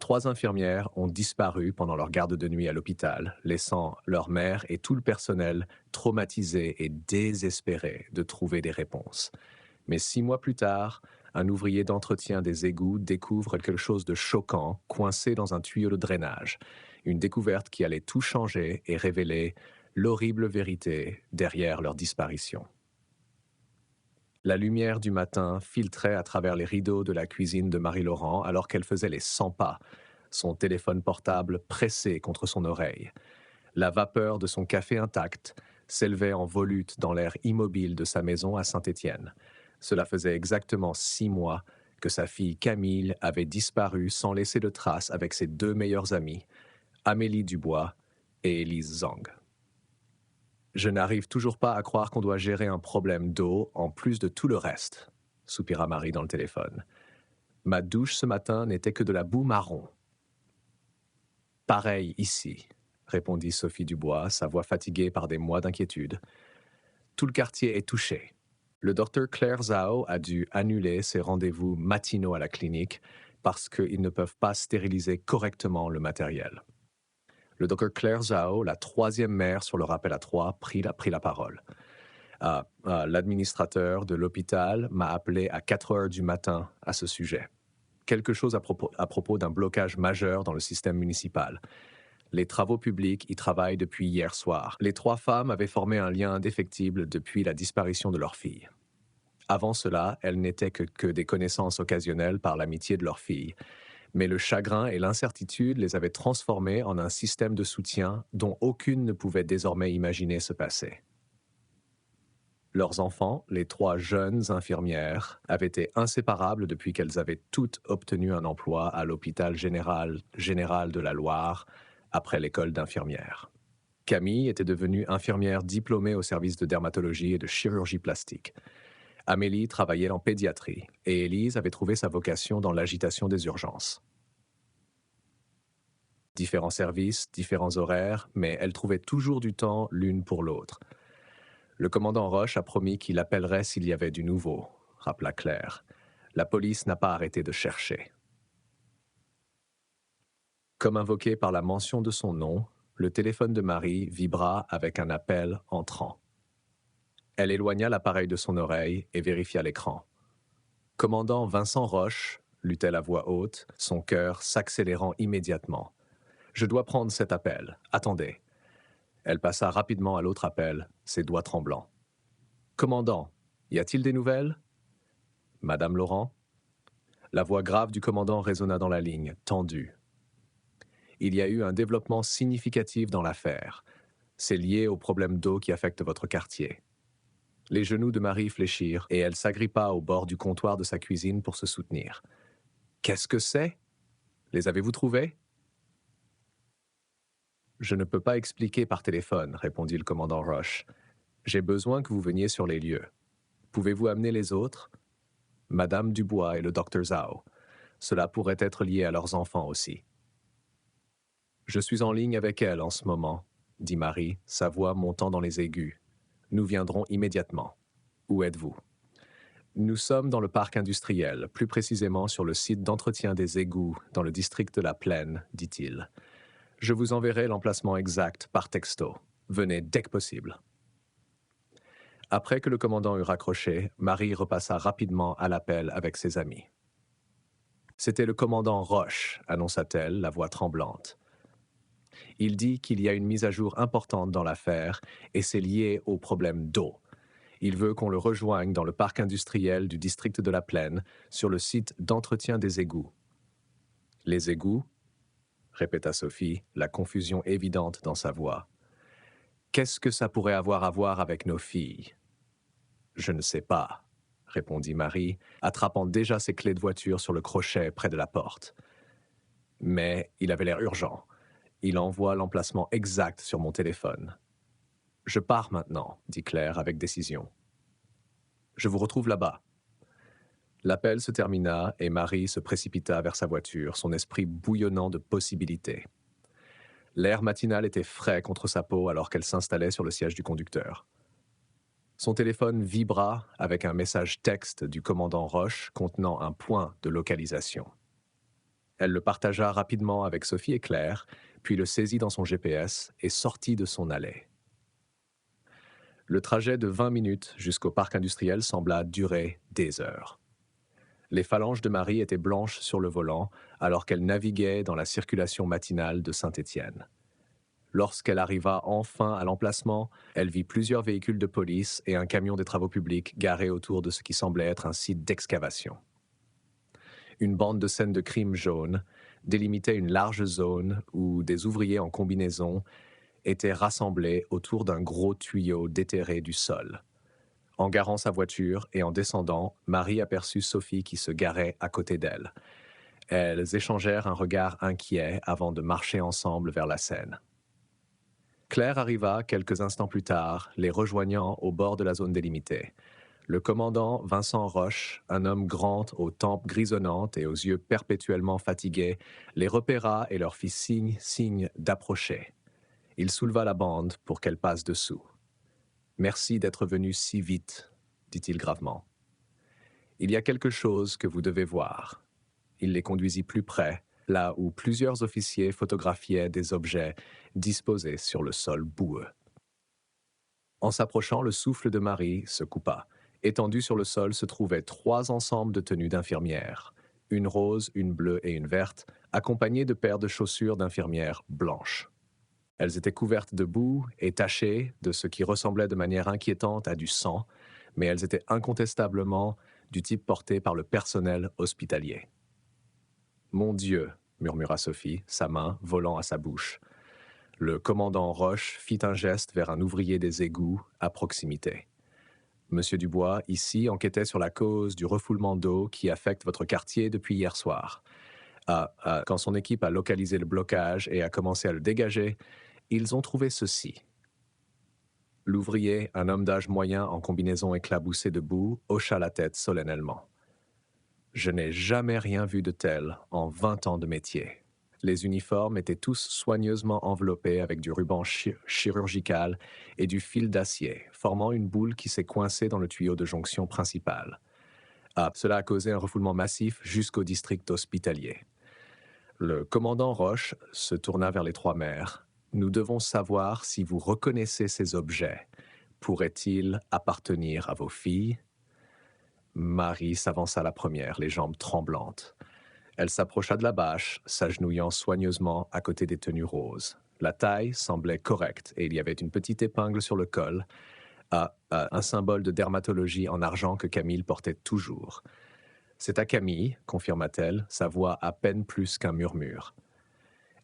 3 infirmières ont disparu pendant leur garde de nuit à l'hôpital, laissant leur mère et tout le personnel traumatisés et désespérés de trouver des réponses. Mais 6 mois plus tard, un ouvrier d'entretien des égouts découvre quelque chose de choquant coincé dans un tuyau de drainage. Une découverte qui allait tout changer et révéler l'horrible vérité derrière leur disparition. La lumière du matin filtrait à travers les rideaux de la cuisine de Marie-Laurent alors qu'elle faisait les 100 pas, son téléphone portable pressé contre son oreille. La vapeur de son café intact s'élevait en volute dans l'air immobile de sa maison à Saint-Étienne. Cela faisait exactement 6 mois que sa fille Camille avait disparu sans laisser de traces avec ses 2 meilleures amies, Amélie Dubois et Élise Zhang. Je n'arrive toujours pas à croire qu'on doit gérer un problème d'eau en plus de tout le reste, soupira Marie dans le téléphone. Ma douche ce matin n'était que de la boue marron. Pareil ici, répondit Sophie Dubois, sa voix fatiguée par des mois d'inquiétude. Tout le quartier est touché. Le docteur Claire Zhao a dû annuler ses rendez-vous matinaux à la clinique parce qu'ils ne peuvent pas stériliser correctement le matériel. Le docteur Claire Zhao, la 3e mère sur le rappel à 3, prit la parole. L'administrateur de l'hôpital m'a appelé à 4 heures du matin à ce sujet. Quelque chose à propos d'un blocage majeur dans le système municipal. Les travaux publics y travaillent depuis hier soir. Les 3 femmes avaient formé un lien indéfectible depuis la disparition de leur fille. Avant cela, elles n'étaient que des connaissances occasionnelles par l'amitié de leur fille. Mais le chagrin et l'incertitude les avaient transformées en un système de soutien dont aucune ne pouvait désormais imaginer se passer. Leurs enfants, les 3 jeunes infirmières, avaient été inséparables depuis qu'elles avaient toutes obtenu un emploi à l'hôpital général de la Loire après l'école d'infirmières. Camille était devenue infirmière diplômée au service de dermatologie et de chirurgie plastique. Amélie travaillait en pédiatrie et Élise avait trouvé sa vocation dans l'agitation des urgences. Différents services, différents horaires, mais elles trouvaient toujours du temps l'une pour l'autre. Le commandant Roche a promis qu'il appellerait s'il y avait du nouveau, rappela Claire. La police n'a pas arrêté de chercher. Comme invoqué par la mention de son nom, le téléphone de Marie vibra avec un appel entrant. Elle éloigna l'appareil de son oreille et vérifia l'écran. Commandant Vincent Roche, lut-elle à voix haute, son cœur s'accélérant immédiatement. Je dois prendre cet appel. Attendez. Elle passa rapidement à l'autre appel, ses doigts tremblants. Commandant, y a-t-il des nouvelles? Madame Laurent? La voix grave du commandant résonna dans la ligne, tendue. Il y a eu un développement significatif dans l'affaire. C'est lié au problème d'eau qui affecte votre quartier. Les genoux de Marie fléchirent et elle s'agrippa au bord du comptoir de sa cuisine pour se soutenir. Qu'est-ce que c'est? Les avez-vous trouvés? Je ne peux pas expliquer par téléphone, répondit le commandant Roche. J'ai besoin que vous veniez sur les lieux. Pouvez-vous amener les autres? Madame Dubois et le docteur Zhao. Cela pourrait être lié à leurs enfants aussi. Je suis en ligne avec elle en ce moment, dit Marie, sa voix montant dans les aigus. Nous viendrons immédiatement. Où êtes-vous? Nous sommes dans le parc industriel, plus précisément sur le site d'entretien des égouts dans le district de la Plaine, dit-il. Je vous enverrai l'emplacement exact par texto. Venez dès que possible. Après que le commandant eut raccroché, Marie repassa rapidement à l'appel avec ses amis. C'était le commandant Roche, annonça-t-elle, la voix tremblante. Il dit qu'il y a une mise à jour importante dans l'affaire et c'est lié au problème d'eau. Il veut qu'on le rejoigne dans le parc industriel du district de la Plaine, sur le site d'entretien des égouts. Les égouts? Répéta Sophie, la confusion évidente dans sa voix. Qu'est-ce que ça pourrait avoir à voir avec nos filles? Je ne sais pas, répondit Marie, attrapant déjà ses clés de voiture sur le crochet près de la porte. Mais il avait l'air urgent. Il envoie l'emplacement exact sur mon téléphone. Je pars maintenant, dit Claire avec décision. Je vous retrouve là-bas. L'appel se termina et Marie se précipita vers sa voiture, son esprit bouillonnant de possibilités. L'air matinal était frais contre sa peau alors qu'elle s'installait sur le siège du conducteur. Son téléphone vibra avec un message texte du commandant Roche contenant un point de localisation. Elle le partagea rapidement avec Sophie et Claire, puis le saisit dans son GPS et sortit de son allée. Le trajet de 20 minutes jusqu'au parc industriel sembla durer des heures. Les phalanges de Marie étaient blanches sur le volant alors qu'elle naviguait dans la circulation matinale de Saint-Étienne. Lorsqu'elle arriva enfin à l'emplacement, elle vit plusieurs véhicules de police et un camion des travaux publics garés autour de ce qui semblait être un site d'excavation. Une bande de scènes de crime jaune délimitait une large zone où des ouvriers en combinaison étaient rassemblés autour d'un gros tuyau déterré du sol. En garant sa voiture et en descendant, Marie aperçut Sophie qui se garait à côté d'elle. Elles échangèrent un regard inquiet avant de marcher ensemble vers la scène. Claire arriva quelques instants plus tard, les rejoignant au bord de la zone délimitée. Le commandant Vincent Roche, un homme grand aux tempes grisonnantes et aux yeux perpétuellement fatigués, les repéra et leur fit signe d'approcher. Il souleva la bande pour qu'elle passe dessous. « Merci d'être venu si vite », dit-il gravement. « Il y a quelque chose que vous devez voir. » Il les conduisit plus près, là où plusieurs officiers photographiaient des objets disposés sur le sol boueux. En s'approchant, le souffle de Marie se coupa. Étendus sur le sol se trouvaient 3 ensembles de tenues d'infirmières, une rose, une bleue et une verte, accompagnées de paires de chaussures d'infirmières blanches. Elles étaient couvertes de boue et tachées de ce qui ressemblait de manière inquiétante à du sang, mais elles étaient incontestablement du type porté par le personnel hospitalier. « Mon Dieu !» murmura Sophie, sa main volant à sa bouche. Le commandant Roche fit un geste vers un ouvrier des égouts à proximité. « Monsieur Dubois, ici, enquêtait sur la cause du refoulement d'eau qui affecte votre quartier depuis hier soir. Quand son équipe a localisé le blocage et a commencé à le dégager, ils ont trouvé ceci. » L'ouvrier, un homme d'âge moyen en combinaison éclaboussée de boue, hocha la tête solennellement. « Je n'ai jamais rien vu de tel en 20 ans de métier. » Les uniformes étaient tous soigneusement enveloppés avec du ruban chirurgical et du fil d'acier, formant une boule qui s'est coincée dans le tuyau de jonction principal. Cela a causé un refoulement massif jusqu'au district hospitalier. Le commandant Roche se tourna vers les 3 mères. « Nous devons savoir si vous reconnaissez ces objets. Pourraient-ils appartenir à vos filles ?» Marie s'avança la première, les jambes tremblantes. Elle s'approcha de la bâche, s'agenouillant soigneusement à côté des tenues roses. La taille semblait correcte et il y avait une petite épingle sur le col, un symbole de dermatologie en argent que Camille portait toujours. « C'est à Camille, confirma-t-elle, sa voix à peine plus qu'un murmure.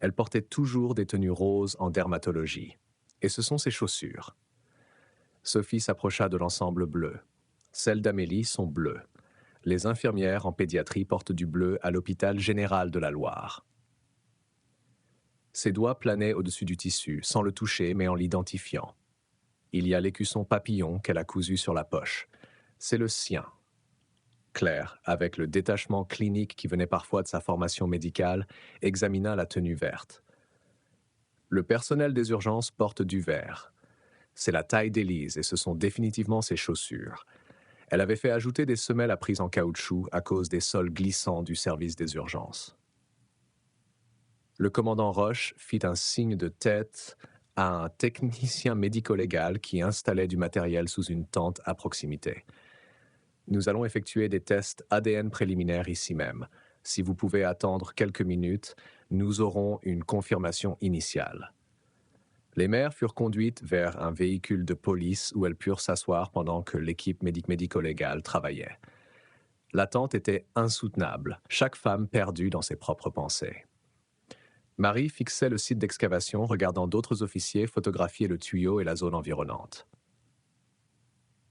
Elle portait toujours des tenues roses en dermatologie. Et ce sont ses chaussures. » Sophie s'approcha de l'ensemble bleu. Celles d'Amélie sont bleues. Les infirmières en pédiatrie portent du bleu à l'hôpital général de la Loire. Ses doigts planaient au-dessus du tissu, sans le toucher, mais en l'identifiant. Il y a l'écusson papillon qu'elle a cousu sur la poche. C'est le sien. Claire, avec le détachement clinique qui venait parfois de sa formation médicale, examina la tenue verte. Le personnel des urgences porte du vert. C'est la taille d'Élise et ce sont définitivement ses chaussures. Elle avait fait ajouter des semelles à prise en caoutchouc à cause des sols glissants du service des urgences. Le commandant Roche fit un signe de tête à un technicien médico-légal qui installait du matériel sous une tente à proximité. « Nous allons effectuer des tests ADN préliminaires ici même. Si vous pouvez attendre quelques minutes, nous aurons une confirmation initiale. » Les mères furent conduites vers un véhicule de police où elles purent s'asseoir pendant que l'équipe médico-légale travaillait. L'attente était insoutenable, chaque femme perdue dans ses propres pensées. Marie fixait le site d'excavation, regardant d'autres officiers photographier le tuyau et la zone environnante.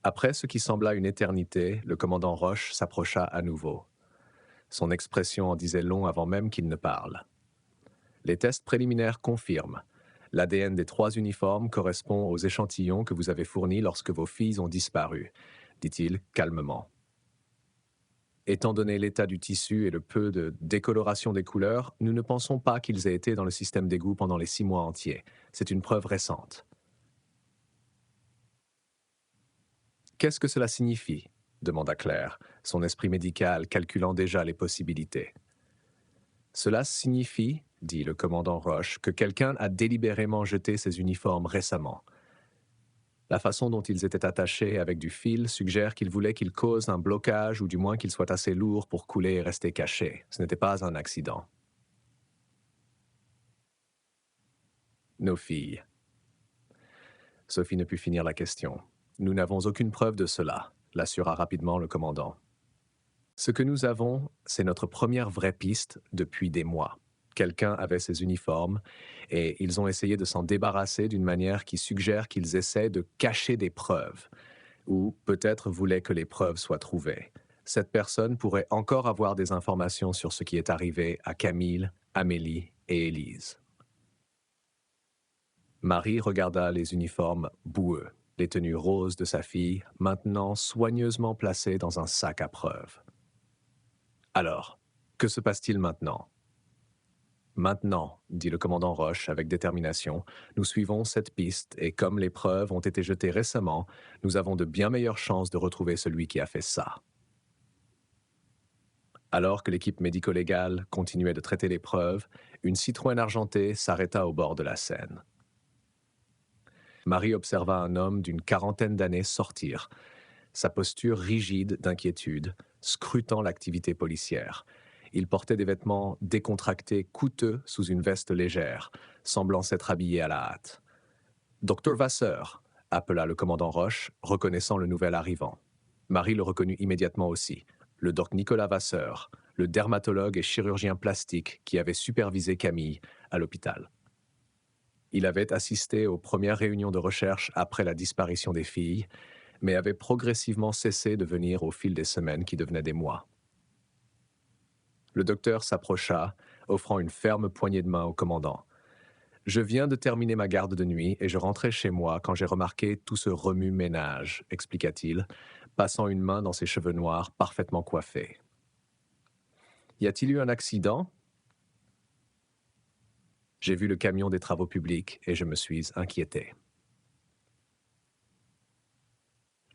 Après ce qui sembla une éternité, le commandant Roche s'approcha à nouveau. Son expression en disait long avant même qu'il ne parle. « Les tests préliminaires confirment. L'ADN des 3 uniformes correspond aux échantillons que vous avez fournis lorsque vos filles ont disparu, » dit-il calmement. Étant donné l'état du tissu et le peu de décoloration des couleurs, nous ne pensons pas qu'ils aient été dans le système d'égout pendant les 6 mois entiers. C'est une preuve récente. « Qu'est-ce que cela signifie ?» demanda Claire, son esprit médical calculant déjà les possibilités. Cela signifie, dit le commandant Roche, que quelqu'un a délibérément jeté ses uniformes récemment. La façon dont ils étaient attachés avec du fil suggère qu'il voulait qu'ils causent un blocage ou du moins qu'ils soient assez lourds pour couler et rester cachés. Ce n'était pas un accident. Nos filles. Sophie ne put finir la question. Nous n'avons aucune preuve de cela, l'assura rapidement le commandant. Ce que nous avons, c'est notre première vraie piste depuis des mois. Quelqu'un avait ses uniformes et ils ont essayé de s'en débarrasser d'une manière qui suggère qu'ils essaient de cacher des preuves ou peut-être voulaient que les preuves soient trouvées. Cette personne pourrait encore avoir des informations sur ce qui est arrivé à Camille, Amélie et Élise. Marie regarda les uniformes boueux, les tenues roses de sa fille, maintenant soigneusement placées dans un sac à preuves. Alors, que se passe-t-il maintenant? Maintenant, dit le commandant Roche avec détermination, nous suivons cette piste et comme les preuves ont été jetées récemment, nous avons de bien meilleures chances de retrouver celui qui a fait ça. Alors que l'équipe médico-légale continuait de traiter les preuves, une Citroën argentée s'arrêta au bord de la Seine. Marie observa un homme d'une quarantaine d'années sortir, sa posture rigide d'inquiétude, scrutant l'activité policière. Il portait des vêtements décontractés coûteux sous une veste légère, semblant s'être habillé à la hâte. « Docteur Vasseur !» appela le commandant Roche, reconnaissant le nouvel arrivant. Marie le reconnut immédiatement aussi, le doc Nicolas Vasseur, le dermatologue et chirurgien plastique qui avait supervisé Camille à l'hôpital. Il avait assisté aux premières réunions de recherche après la disparition des filles, mais avait progressivement cessé de venir au fil des semaines qui devenaient des mois. Le docteur s'approcha, offrant une ferme poignée de main au commandant. « Je viens de terminer ma garde de nuit et je rentrais chez moi quand j'ai remarqué tout ce remue-ménage, expliqua-t-il, passant une main dans ses cheveux noirs parfaitement coiffés. Y a-t-il eu un accident? J'ai vu le camion des travaux publics et je me suis inquiété. »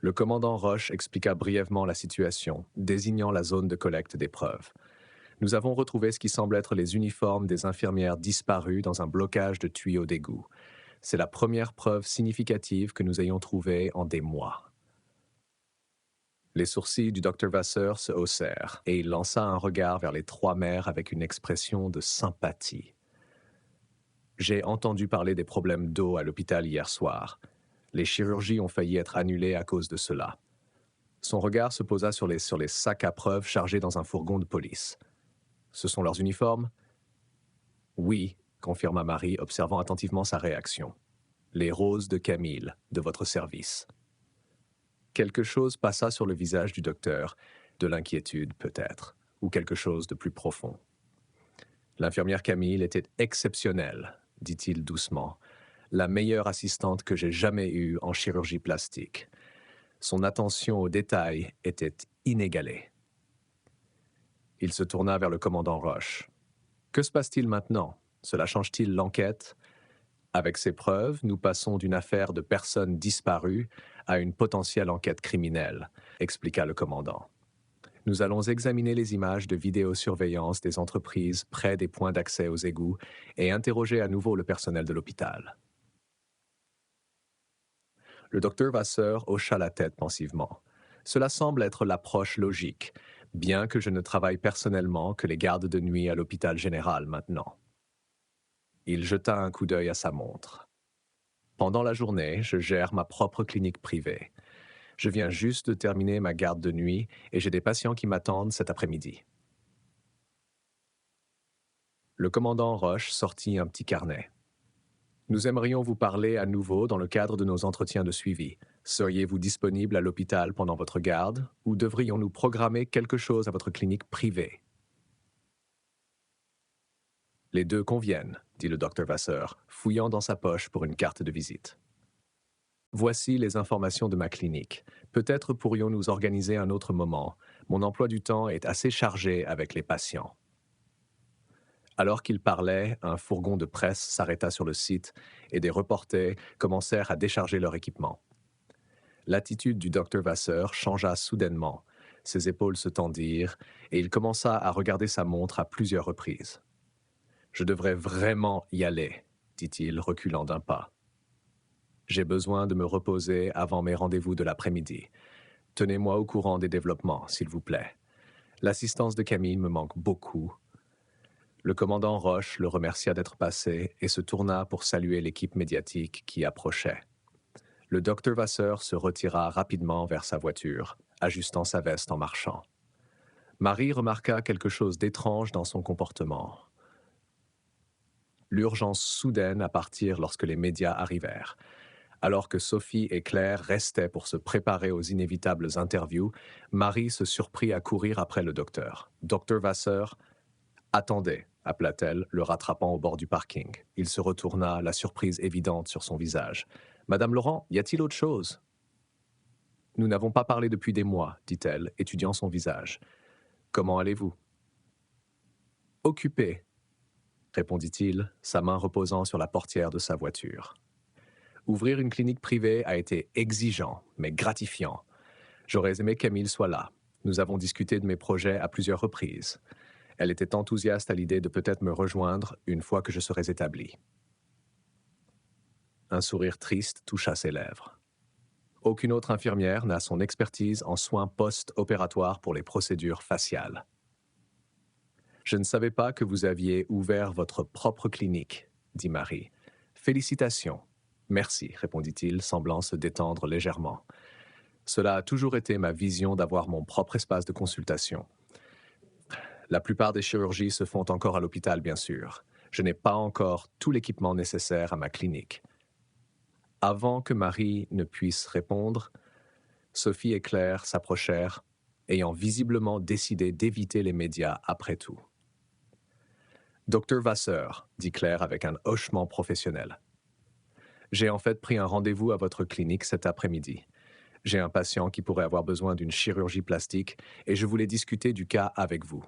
Le commandant Roche expliqua brièvement la situation, désignant la zone de collecte des preuves. Nous avons retrouvé ce qui semble être les uniformes des infirmières disparues dans un blocage de tuyaux d'égout. C'est la première preuve significative que nous ayons trouvée en des mois. Les sourcils du docteur Vasseur se haussèrent et il lança un regard vers les trois mères avec une expression de sympathie. J'ai entendu parler des problèmes d'eau à l'hôpital hier soir. Les chirurgies ont failli être annulées à cause de cela. Son regard se posa sur les sacs à preuves chargés dans un fourgon de police. Ce sont leurs uniformes? Oui, confirma Marie, observant attentivement sa réaction. Les roses de Camille, de votre service. Quelque chose passa sur le visage du docteur, de l'inquiétude peut-être, ou quelque chose de plus profond. L'infirmière Camille était exceptionnelle, dit-il doucement, la meilleure assistante que j'ai jamais eue en chirurgie plastique. Son attention aux détails était inégalée. Il se tourna vers le commandant Roche. « Que se passe-t-il maintenant? Cela change-t-il l'enquête? Avec ces preuves, nous passons d'une affaire de personnes disparues à une potentielle enquête criminelle, » expliqua le commandant. « Nous allons examiner les images de vidéosurveillance des entreprises près des points d'accès aux égouts et interroger à nouveau le personnel de l'hôpital. » Le docteur Vasseur hocha la tête pensivement. Cela semble être l'approche logique, bien que je ne travaille personnellement que les gardes de nuit à l'hôpital général maintenant. Il jeta un coup d'œil à sa montre. Pendant la journée, je gère ma propre clinique privée. Je viens juste de terminer ma garde de nuit et j'ai des patients qui m'attendent cet après-midi. Le commandant Roche sortit un petit carnet. Nous aimerions vous parler à nouveau dans le cadre de nos entretiens de suivi. Seriez-vous disponible à l'hôpital pendant votre garde ou devrions-nous programmer quelque chose à votre clinique privée? Les deux conviennent, dit le docteur Vasseur, fouillant dans sa poche pour une carte de visite. Voici les informations de ma clinique. Peut-être pourrions-nous organiser un autre moment. Mon emploi du temps est assez chargé avec les patients. Alors qu'il parlait, un fourgon de presse s'arrêta sur le site et des reporters commencèrent à décharger leur équipement. L'attitude du docteur Vasseur changea soudainement. Ses épaules se tendirent et il commença à regarder sa montre à plusieurs reprises. Je devrais vraiment y aller, dit-il, reculant d'un pas. J'ai besoin de me reposer avant mes rendez-vous de l'après-midi. Tenez-moi au courant des développements, s'il vous plaît. L'assistance de Camille me manque beaucoup. Le commandant Roche le remercia d'être passé et se tourna pour saluer l'équipe médiatique qui approchait. Le docteur Vasseur se retira rapidement vers sa voiture, ajustant sa veste en marchant. Marie remarqua quelque chose d'étrange dans son comportement. L'urgence soudaine à partir lorsque les médias arrivèrent. Alors que Sophie et Claire restaient pour se préparer aux inévitables interviews, Marie se surprit à courir après le docteur. Docteur Vasseur, attendez, appela-t-elle, le rattrapant au bord du parking. Il se retourna, la surprise évidente sur son visage. Madame Laurent, y a-t-il autre chose? Nous n'avons pas parlé depuis des mois, dit-elle, étudiant son visage. Comment allez-vous? Occupé, répondit-il, sa main reposant sur la portière de sa voiture. Ouvrir une clinique privée a été exigeant, mais gratifiant. J'aurais aimé qu'Émile soit là. Nous avons discuté de mes projets à plusieurs reprises. Elle était enthousiaste à l'idée de peut-être me rejoindre une fois que je serais établi. Un sourire triste toucha ses lèvres. Aucune autre infirmière n'a son expertise en soins post-opératoires pour les procédures faciales. Je ne savais pas que vous aviez ouvert votre propre clinique, dit Marie. Félicitations. Merci, répondit-il, semblant se détendre légèrement. Cela a toujours été ma vision d'avoir mon propre espace de consultation. La plupart des chirurgies se font encore à l'hôpital, bien sûr. Je n'ai pas encore tout l'équipement nécessaire à ma clinique. Avant que Marie ne puisse répondre, Sophie et Claire s'approchèrent, ayant visiblement décidé d'éviter les médias après tout. Docteur Vasseur, dit Claire avec un hochement professionnel. J'ai en fait pris un rendez-vous à votre clinique cet après-midi. J'ai un patient qui pourrait avoir besoin d'une chirurgie plastique et je voulais discuter du cas avec vous.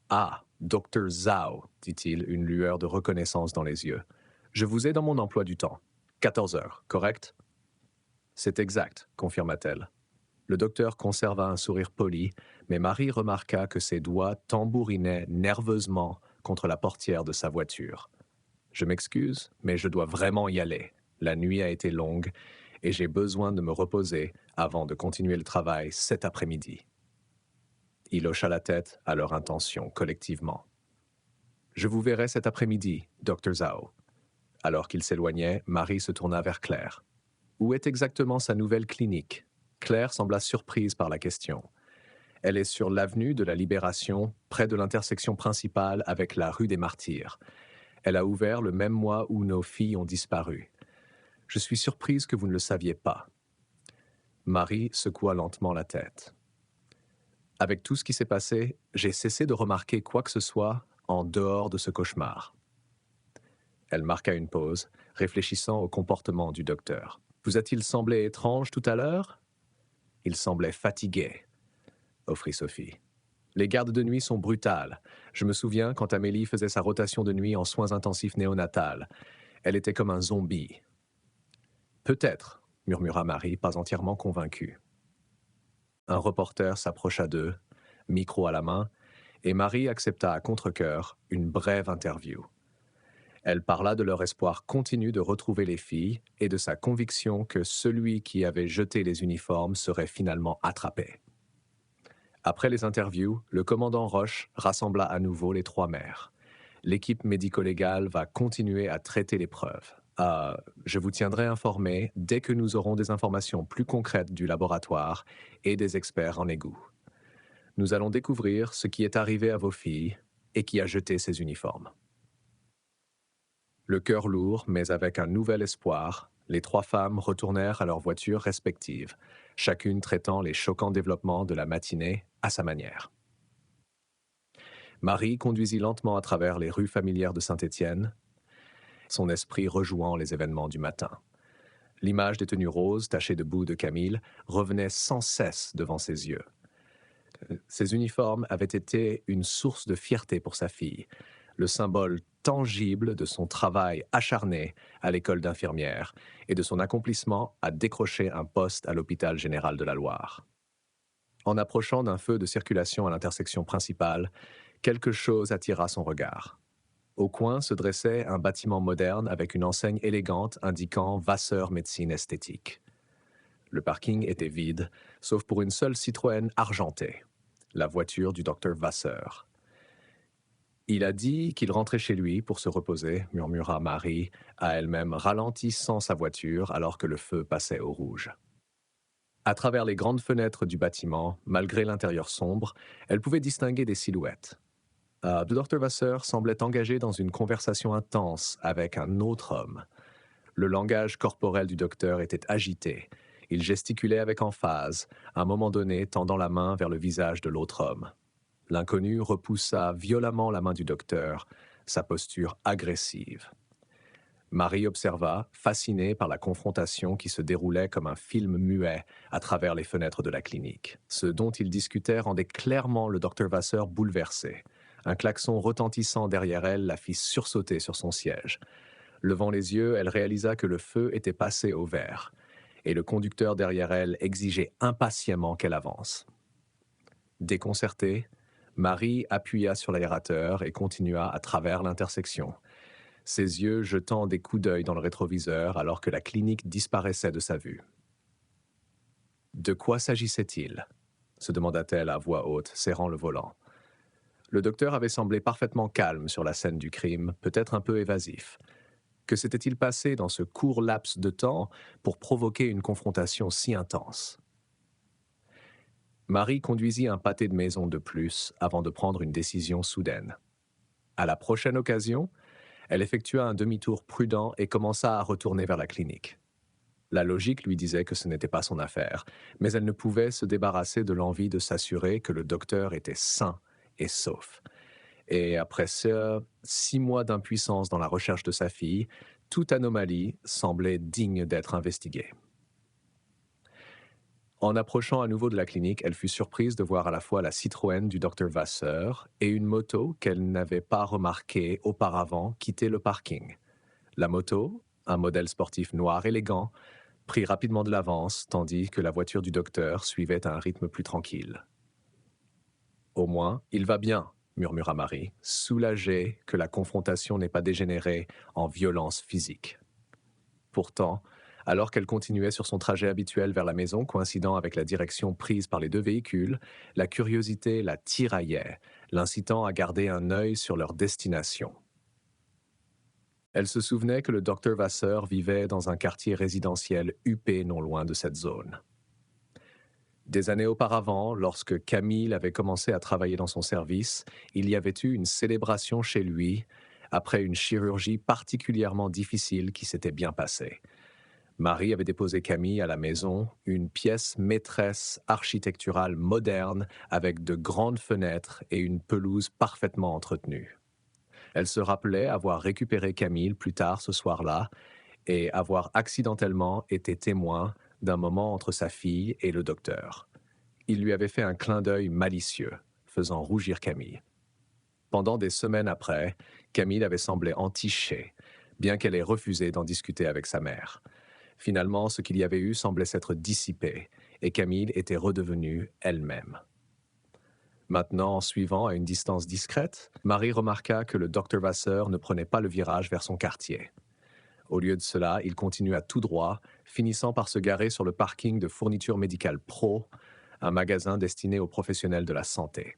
Ah, Dr. Zhao, dit-il, une lueur de reconnaissance dans les yeux. Je vous ai dans mon emploi du temps. 14 heures, correct? C'est exact, confirma-t-elle. Le docteur conserva un sourire poli, mais Marie remarqua que ses doigts tambourinaient nerveusement contre la portière de sa voiture. Je m'excuse, mais je dois vraiment y aller. La nuit a été longue et j'ai besoin de me reposer avant de continuer le travail cet après-midi. Il hocha la tête à leur intention collectivement. Je vous verrai cet après-midi, Dr. Zhao. Alors qu'il s'éloignait, Marie se tourna vers Claire. Où est exactement sa nouvelle clinique? Claire sembla surprise par la question. Elle est sur l'avenue de la Libération, près de l'intersection principale avec la rue des Martyrs. Elle a ouvert le même mois où nos filles ont disparu. Je suis surprise que vous ne le saviez pas. Marie secoua lentement la tête. Avec tout ce qui s'est passé, j'ai cessé de remarquer quoi que ce soit en dehors de ce cauchemar. Elle marqua une pause, réfléchissant au comportement du docteur. Vous a-t-il semblé étrange tout à l'heure? Il semblait fatigué, offrit Sophie. Les gardes de nuit sont brutales. Je me souviens quand Amélie faisait sa rotation de nuit en soins intensifs néonatales. Elle était comme un zombie. Peut-être, murmura Marie, pas entièrement convaincue. Un reporter s'approcha d'eux, micro à la main, et Marie accepta à contre-cœur une brève interview. Elle parla de leur espoir continu de retrouver les filles et de sa conviction que celui qui avait jeté les uniformes serait finalement attrapé. Après les interviews, le commandant Roche rassembla à nouveau les trois mères. L'équipe médico-légale va continuer à traiter les preuves. Je vous tiendrai informé dès que nous aurons des informations plus concrètes du laboratoire et des experts en égout. Nous allons découvrir ce qui est arrivé à vos filles et qui a jeté ces uniformes. Le cœur lourd, mais avec un nouvel espoir, les trois femmes retournèrent à leurs voitures respectives, chacune traitant les choquants développements de la matinée à sa manière. Marie conduisit lentement à travers les rues familières de Saint-Étienne, son esprit rejouant les événements du matin. L'image des tenues roses, tachées de boue de Camille, revenait sans cesse devant ses yeux. Ces uniformes avaient été une source de fierté pour sa fille, le symbole tangible de son travail acharné à l'école d'infirmière et de son accomplissement à décrocher un poste à l'hôpital général de la Loire. En approchant d'un feu de circulation à l'intersection principale, quelque chose attira son regard. Au coin se dressait un bâtiment moderne avec une enseigne élégante indiquant Vasseur Médecine Esthétique. Le parking était vide, sauf pour une seule Citroën argentée, la voiture du docteur Vasseur. Il a dit qu'il rentrait chez lui pour se reposer, murmura Marie à elle-même, ralentissant sa voiture alors que le feu passait au rouge. À travers les grandes fenêtres du bâtiment, malgré l'intérieur sombre, elle pouvait distinguer des silhouettes. Le docteur Vasseur semblait engagé dans une conversation intense avec un autre homme. Le langage corporel du docteur était agité. Il gesticulait avec emphase, à un moment donné tendant la main vers le visage de l'autre homme. L'inconnu repoussa violemment la main du docteur, sa posture agressive. Marie observa, fascinée par la confrontation qui se déroulait comme un film muet à travers les fenêtres de la clinique. Ce dont ils discutaient rendait clairement le docteur Vasseur bouleversé. Un klaxon retentissant derrière elle la fit sursauter sur son siège. Levant les yeux, elle réalisa que le feu était passé au vert, et le conducteur derrière elle exigeait impatiemment qu'elle avance. Déconcertée, Marie appuya sur l'aérateur et continua à travers l'intersection, ses yeux jetant des coups d'œil dans le rétroviseur alors que la clinique disparaissait de sa vue. De quoi s'agissait-il ? Se demanda-t-elle à voix haute, serrant le volant. Le docteur avait semblé parfaitement calme sur la scène du crime, peut-être un peu évasif. Que s'était-il passé dans ce court laps de temps pour provoquer une confrontation si intense ? Marie conduisit un pâté de maison de plus avant de prendre une décision soudaine. À la prochaine occasion, elle effectua un demi-tour prudent et commença à retourner vers la clinique. La logique lui disait que ce n'était pas son affaire, mais elle ne pouvait se débarrasser de l'envie de s'assurer que le docteur était sain et sauf. Et après 6 mois d'impuissance dans la recherche de sa fille, toute anomalie semblait digne d'être investiguée. En approchant à nouveau de la clinique, elle fut surprise de voir à la fois la Citroën du docteur Vasseur et une moto qu'elle n'avait pas remarquée auparavant quitter le parking. La moto, un modèle sportif noir élégant, prit rapidement de l'avance, tandis que la voiture du docteur suivait à un rythme plus tranquille. « Au moins, il va bien », murmura Marie, soulagée que la confrontation n'ait pas dégénéré en violence physique. Pourtant, alors qu'elle continuait sur son trajet habituel vers la maison, coïncidant avec la direction prise par les deux véhicules, la curiosité la tiraillait, l'incitant à garder un œil sur leur destination. Elle se souvenait que le docteur Vasseur vivait dans un quartier résidentiel huppé non loin de cette zone. Des années auparavant, lorsque Camille avait commencé à travailler dans son service, il y avait eu une célébration chez lui après une chirurgie particulièrement difficile qui s'était bien passée. Marie avait déposé Camille à la maison, une pièce maîtresse architecturale moderne avec de grandes fenêtres et une pelouse parfaitement entretenue. Elle se rappelait avoir récupéré Camille plus tard ce soir-là et avoir accidentellement été témoin d'un moment entre sa fille et le docteur. Il lui avait fait un clin d'œil malicieux, faisant rougir Camille. Pendant des semaines après, Camille avait semblé entichée, bien qu'elle ait refusé d'en discuter avec sa mère. Finalement, ce qu'il y avait eu semblait s'être dissipé, et Camille était redevenue elle-même. Maintenant, en suivant à une distance discrète, Marie remarqua que le docteur Vasseur ne prenait pas le virage vers son quartier. Au lieu de cela, il continua tout droit, finissant par se garer sur le parking de Fournitures Médicales Pro, un magasin destiné aux professionnels de la santé.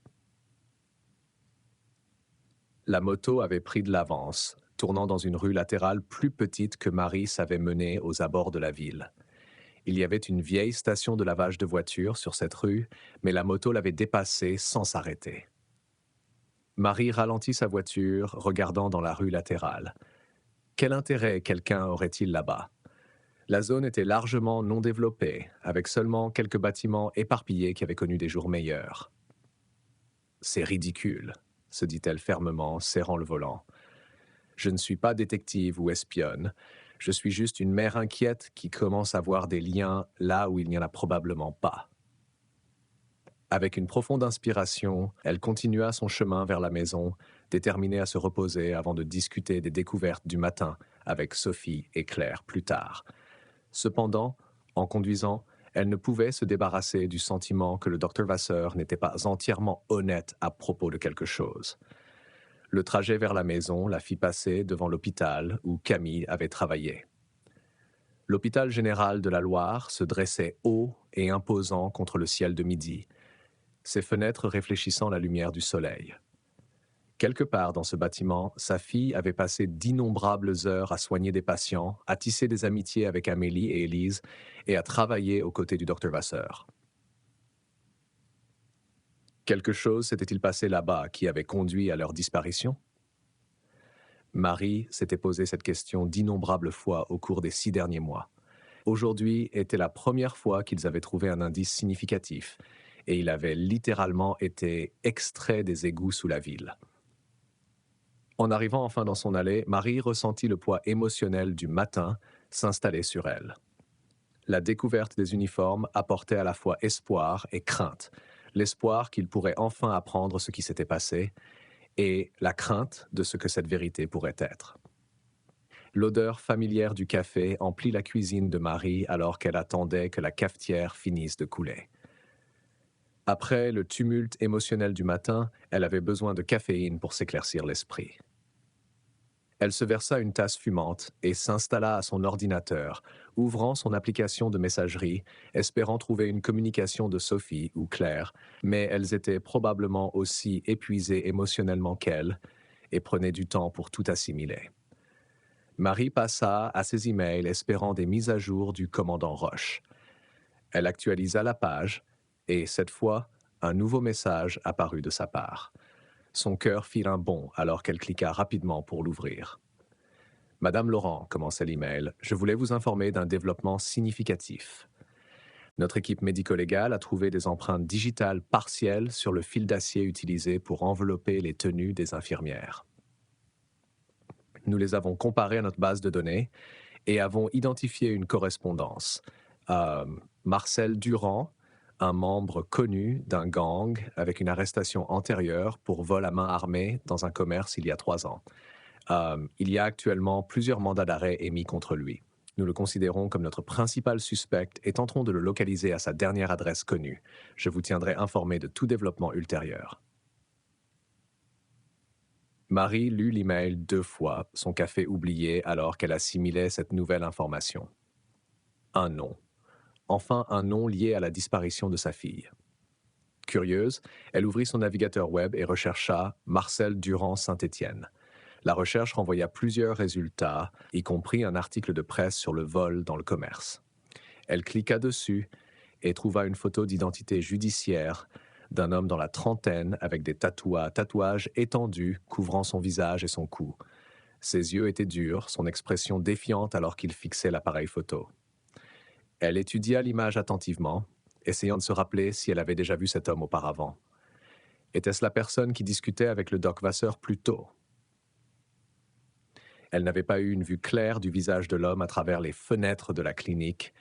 La moto avait pris de l'avance, tournant dans une rue latérale plus petite que Marie savait mener aux abords de la ville. Il y avait une vieille station de lavage de voitures sur cette rue, mais la moto l'avait dépassée sans s'arrêter. Marie ralentit sa voiture, regardant dans la rue latérale. Quel intérêt quelqu'un aurait-il là-bas ? La zone était largement non développée, avec seulement quelques bâtiments éparpillés qui avaient connu des jours meilleurs. « C'est ridicule », se dit-elle fermement, serrant le volant. « Je ne suis pas détective ou espionne. Je suis juste une mère inquiète qui commence à voir des liens là où il n'y en a probablement pas. » Avec une profonde inspiration, elle continua son chemin vers la maison, déterminée à se reposer avant de discuter des découvertes du matin avec Sophie et Claire plus tard. Cependant, en conduisant, elle ne pouvait se débarrasser du sentiment que le docteur Vasseur n'était pas entièrement honnête à propos de quelque chose. Le trajet vers la maison la fit passer devant l'hôpital où Camille avait travaillé. L'hôpital général de la Loire se dressait haut et imposant contre le ciel de midi, ses fenêtres réfléchissant la lumière du soleil. Quelque part dans ce bâtiment, sa fille avait passé d'innombrables heures à soigner des patients, à tisser des amitiés avec Amélie et Élise et à travailler aux côtés du docteur Vasseur. Quelque chose s'était-il passé là-bas qui avait conduit à leur disparition? Marie s'était posé cette question d'innombrables fois au cours des 6 derniers mois. Aujourd'hui était la première fois qu'ils avaient trouvé un indice significatif, et il avait littéralement été extrait des égouts sous la ville. En arrivant enfin dans son allée, Marie ressentit le poids émotionnel du matin s'installer sur elle. La découverte des uniformes apportait à la fois espoir et crainte. L'espoir qu'il pourrait enfin apprendre ce qui s'était passé et la crainte de ce que cette vérité pourrait être. L'odeur familière du café emplit la cuisine de Marie alors qu'elle attendait que la cafetière finisse de couler. Après le tumulte émotionnel du matin, elle avait besoin de caféine pour s'éclaircir l'esprit. Elle se versa une tasse fumante et s'installa à son ordinateur, ouvrant son application de messagerie, espérant trouver une communication de Sophie ou Claire, mais elles étaient probablement aussi épuisées émotionnellement qu'elle et prenaient du temps pour tout assimiler. Marie passa à ses emails espérant des mises à jour du commandant Roche. Elle actualisa la page et, cette fois, un nouveau message apparut de sa part. Son cœur fit un bond alors qu'elle cliqua rapidement pour l'ouvrir. « Madame Laurent, commençait l'email, je voulais vous informer d'un développement significatif. Notre équipe médico-légale a trouvé des empreintes digitales partielles sur le fil d'acier utilisé pour envelopper les tenues des infirmières. Nous les avons comparées à notre base de données et avons identifié une correspondance. Marcel Durand, un membre connu d'un gang avec une arrestation antérieure pour vol à main armée dans un commerce il y a 3 ans. Il y a actuellement plusieurs mandats d'arrêt émis contre lui. Nous le considérons comme notre principal suspect et tenterons de le localiser à sa dernière adresse connue. Je vous tiendrai informé de tout développement ultérieur. » Marie lut l'email 2 fois, son café oublié alors qu'elle assimilait cette nouvelle information. Un nom. Enfin, un nom lié à la disparition de sa fille. Curieuse, elle ouvrit son navigateur web et rechercha Marcel Durand Saint-Étienne. La recherche renvoya plusieurs résultats, y compris un article de presse sur le vol dans le commerce. Elle cliqua dessus et trouva une photo d'identité judiciaire d'un homme dans la trentaine avec des tatouages étendus couvrant son visage et son cou. Ses yeux étaient durs, son expression défiante alors qu'il fixait l'appareil photo. Elle étudia l'image attentivement, essayant de se rappeler si elle avait déjà vu cet homme auparavant. Était-ce la personne qui discutait avec le doc Vasseur plus tôt? Elle n'avait pas eu une vue claire du visage de l'homme à travers les fenêtres de la clinique,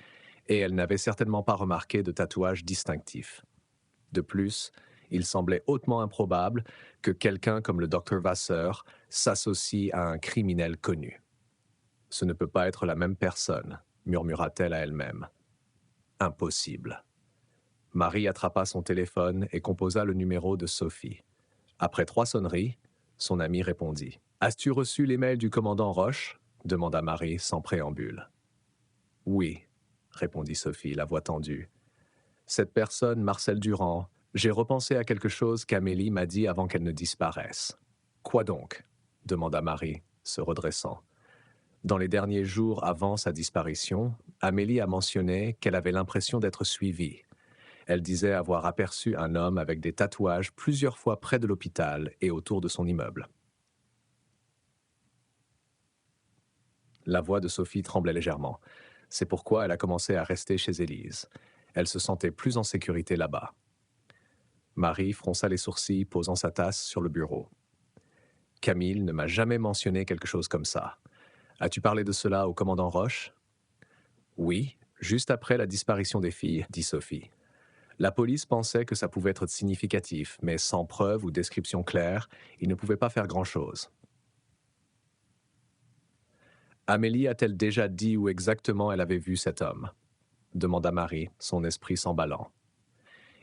et elle n'avait certainement pas remarqué de tatouage distinctif. De plus, il semblait hautement improbable que quelqu'un comme le docteur Vasseur s'associe à un criminel connu. « Ce ne peut pas être la même personne », murmura-t-elle à elle-même. Impossible. Marie attrapa son téléphone et composa le numéro de Sophie. Après 3 sonneries, son amie répondit. « As-tu reçu l'email du commandant Roche ?» demanda Marie sans préambule. « Oui, » répondit Sophie, la voix tendue. « Cette personne, Marcel Durand, j'ai repensé à quelque chose qu'Amélie m'a dit avant qu'elle ne disparaisse. »« Quoi donc ?» demanda Marie, se redressant. Dans les derniers jours avant sa disparition, Amélie a mentionné qu'elle avait l'impression d'être suivie. Elle disait avoir aperçu un homme avec des tatouages plusieurs fois près de l'hôpital et autour de son immeuble. La voix de Sophie tremblait légèrement. C'est pourquoi elle a commencé à rester chez Élise. Elle se sentait plus en sécurité là-bas. Marie fronça les sourcils, posant sa tasse sur le bureau. « Camille ne m'a jamais mentionné quelque chose comme ça. As-tu parlé de cela au commandant Roche ?»« Oui, juste après la disparition des filles, » dit Sophie. La police pensait que ça pouvait être significatif, mais sans preuve ou description claire, il ne pouvait pas faire grand-chose. Amélie a-t-elle déjà dit où exactement elle avait vu cet homme? Demanda Marie, son esprit s'emballant.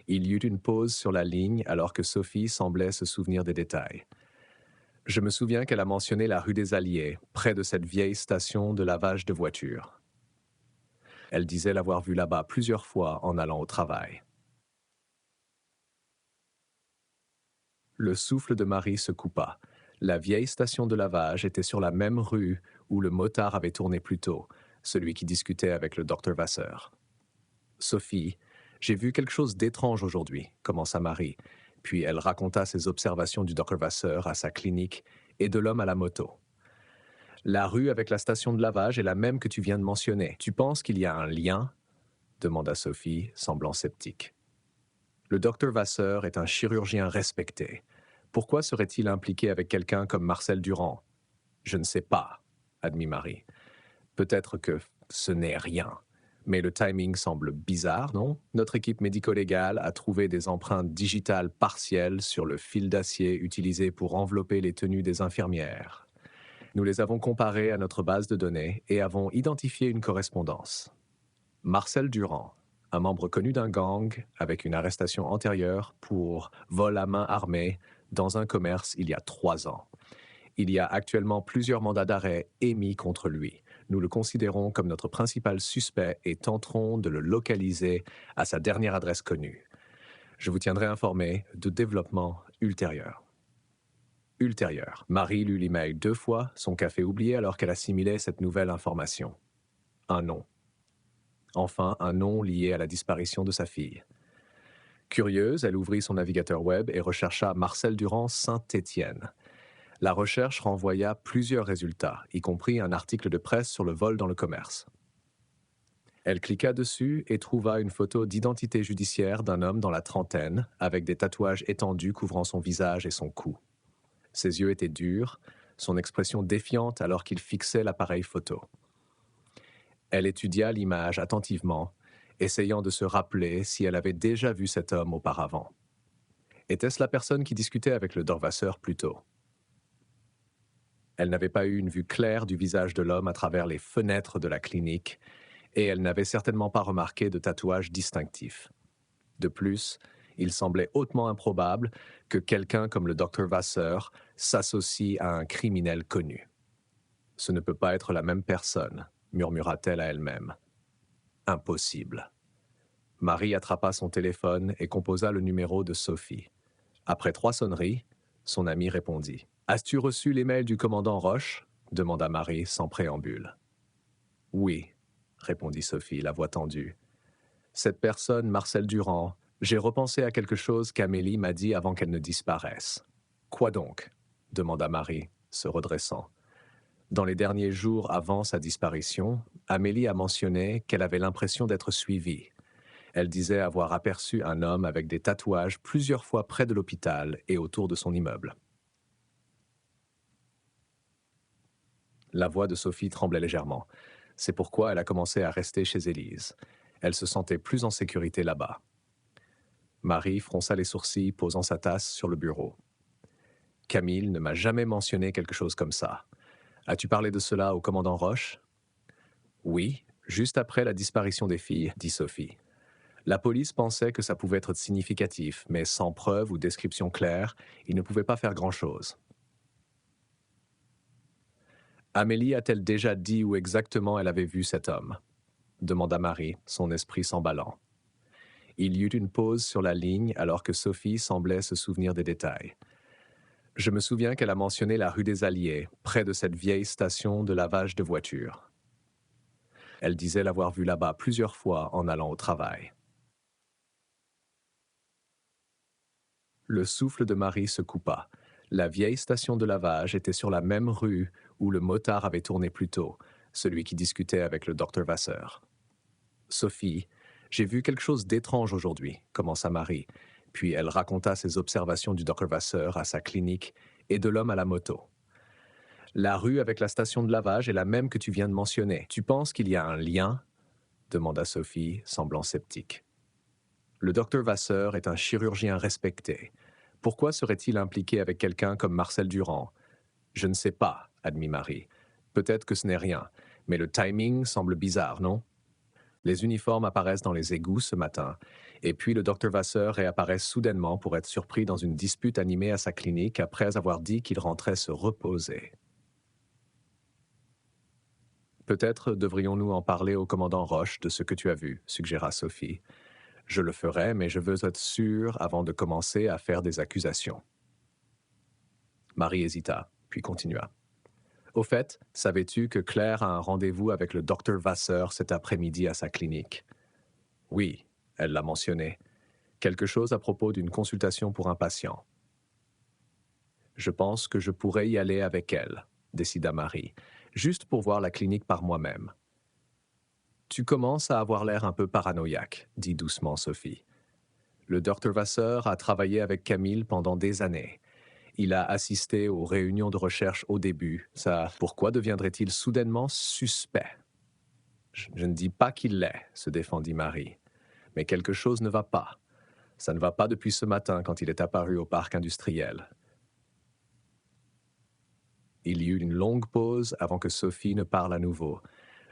Il y eut une pause sur la ligne alors que Sophie semblait se souvenir des détails. Je me souviens qu'elle a mentionné la rue des Alliés, près de cette vieille station de lavage de voitures. Elle disait l'avoir vue là-bas plusieurs fois en allant au travail. Le souffle de Marie se coupa. La vieille station de lavage était sur la même rue où le motard avait tourné plus tôt, celui qui discutait avec le docteur Vasseur. Sophie, j'ai vu quelque chose d'étrange aujourd'hui, commença Marie, puis elle raconta ses observations du docteur Vasseur à sa clinique et de l'homme à la moto. La rue avec la station de lavage est la même que tu viens de mentionner. Tu penses qu'il y a un lien? Demanda Sophie, semblant sceptique. Le docteur Vasseur est un chirurgien respecté. Pourquoi serait-il impliqué avec quelqu'un comme Marcel Durand? Je ne sais pas, admit Marie. Peut-être que ce n'est rien. Mais le timing semble bizarre, non? Notre équipe médico-légale a trouvé des empreintes digitales partielles sur le fil d'acier utilisé pour envelopper les tenues des infirmières. Nous les avons comparées à notre base de données et avons identifié une correspondance. Marcel Durand, un membre connu d'un gang avec une arrestation antérieure pour vol à main armée dans un commerce il y a 3 ans. Il y a actuellement plusieurs mandats d'arrêt émis contre lui. Nous le considérons comme notre principal suspect et tenterons de le localiser à sa dernière adresse connue. Je vous tiendrai informé de développements ultérieurs. Marie lut l'email 2 fois, son café oublié alors qu'elle assimilait cette nouvelle information. Un nom. Enfin, un nom lié à la disparition de sa fille. Curieuse, elle ouvrit son navigateur web et rechercha Marcel Durand Saint-Étienne. La recherche renvoya plusieurs résultats, y compris un article de presse sur le vol dans le commerce. Elle cliqua dessus et trouva une photo d'identité judiciaire d'un homme dans la trentaine, avec des tatouages étendus couvrant son visage et son cou. Ses yeux étaient durs, son expression défiante alors qu'il fixait l'appareil photo. Elle étudia l'image attentivement, essayant de se rappeler si elle avait déjà vu cet homme auparavant. Était-ce la personne qui discutait avec le Dorvasseur plus tôt? Elle n'avait pas eu une vue claire du visage de l'homme à travers les fenêtres de la clinique, et elle n'avait certainement pas remarqué de tatouage distinctif. De plus, il semblait hautement improbable que quelqu'un comme le docteur Vasseur s'associe à un criminel connu. « Ce ne peut pas être la même personne », murmura-t-elle à elle-même. Impossible. Marie attrapa son téléphone et composa le numéro de Sophie. Après 3 sonneries, son amie répondit. « As-tu reçu l'email du commandant Roche ?» demanda Marie sans préambule. « Oui, » répondit Sophie, la voix tendue. « Cette personne, Marcel Durand, j'ai repensé à quelque chose qu'Amélie m'a dit avant qu'elle ne disparaisse. »« Quoi donc ?» demanda Marie, se redressant. Dans les derniers jours avant sa disparition, Amélie a mentionné qu'elle avait l'impression d'être suivie. Elle disait avoir aperçu un homme avec des tatouages plusieurs fois près de l'hôpital et autour de son immeuble. La voix de Sophie tremblait légèrement. C'est pourquoi elle a commencé à rester chez Élise. Elle se sentait plus en sécurité là-bas. Marie fronça les sourcils, posant sa tasse sur le bureau. « Camille ne m'a jamais mentionné quelque chose comme ça. As-tu parlé de cela au commandant Roche ?»« Oui, juste après la disparition des filles, » dit Sophie. La police pensait que ça pouvait être significatif, mais sans preuve ou description claire, ils ne pouvaient pas faire grand-chose. Amélie a-t-elle déjà dit où exactement elle avait vu cet homme? Demanda Marie, son esprit s'emballant. Il y eut une pause sur la ligne alors que Sophie semblait se souvenir des détails. Je me souviens qu'elle a mentionné la rue des Alliés, près de cette vieille station de lavage de voitures. Elle disait l'avoir vue là-bas plusieurs fois en allant au travail. Le souffle de Marie se coupa. La vieille station de lavage était sur la même rue où le motard avait tourné plus tôt, celui qui discutait avec le docteur Vasseur. « Sophie, j'ai vu quelque chose d'étrange aujourd'hui, » commença Marie, puis elle raconta ses observations du docteur Vasseur à sa clinique et de l'homme à la moto. « La rue avec la station de lavage est la même que tu viens de mentionner. Tu penses qu'il y a un lien? » demanda Sophie, semblant sceptique. Le docteur Vasseur est un chirurgien respecté. Pourquoi serait-il impliqué avec quelqu'un comme Marcel Durand? Je ne sais pas, admit Marie. Peut-être que ce n'est rien, mais le timing semble bizarre, non? Les uniformes apparaissent dans les égouts ce matin, et puis le docteur Vasseur réapparaît soudainement pour être surpris dans une dispute animée à sa clinique après avoir dit qu'il rentrait se reposer. Peut-être devrions-nous en parler au commandant Roche de ce que tu as vu, suggéra Sophie. Je le ferai, mais je veux être sûr avant de commencer à faire des accusations. Marie hésita, puis continua. Au fait, savais-tu que Claire a un rendez-vous avec le docteur Vasseur cet après-midi à sa clinique? Oui, elle l'a mentionné. Quelque chose à propos d'une consultation pour un patient. Je pense que je pourrais y aller avec elle, décida Marie, juste pour voir la clinique par moi-même. Tu commences à avoir l'air un peu paranoïaque, dit doucement Sophie. Le docteur Vasseur a travaillé avec Camille pendant des années. Il a assisté aux réunions de recherche au début. Ça, pourquoi deviendrait-il soudainement suspect? Je ne dis pas qu'il l'est, se défendit Marie. Mais quelque chose ne va pas. Ça ne va pas depuis ce matin quand il est apparu au parc industriel. Il y eut une longue pause avant que Sophie ne parle à nouveau.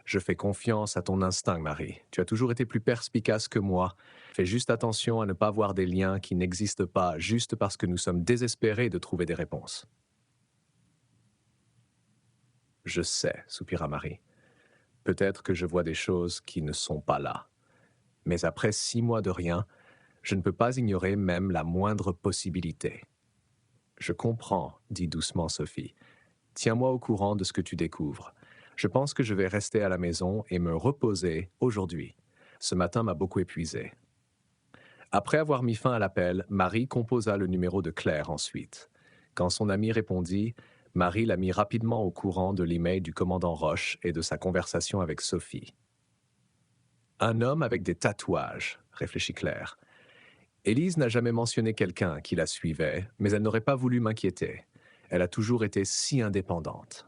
Je fais confiance à ton instinct, Marie. Tu as toujours été plus perspicace que moi. Fais juste attention à ne pas voir des liens qui n'existent pas juste parce que nous sommes désespérés de trouver des réponses. Je sais, soupira Marie. Peut-être que je vois des choses qui ne sont pas là. Mais après 6 mois de rien, je ne peux pas ignorer même la moindre possibilité. Je comprends, dit doucement Sophie. Tiens-moi au courant de ce que tu découvres. Je pense que je vais rester à la maison et me reposer aujourd'hui. Ce matin m'a beaucoup épuisé. Après avoir mis fin à l'appel, Marie composa le numéro de Claire ensuite. Quand son ami répondit, Marie la mit rapidement au courant de l'email du commandant Roche et de sa conversation avec Sophie. Un homme avec des tatouages, réfléchit Claire. Élise n'a jamais mentionné quelqu'un qui la suivait, mais elle n'aurait pas voulu m'inquiéter. Elle a toujours été si indépendante.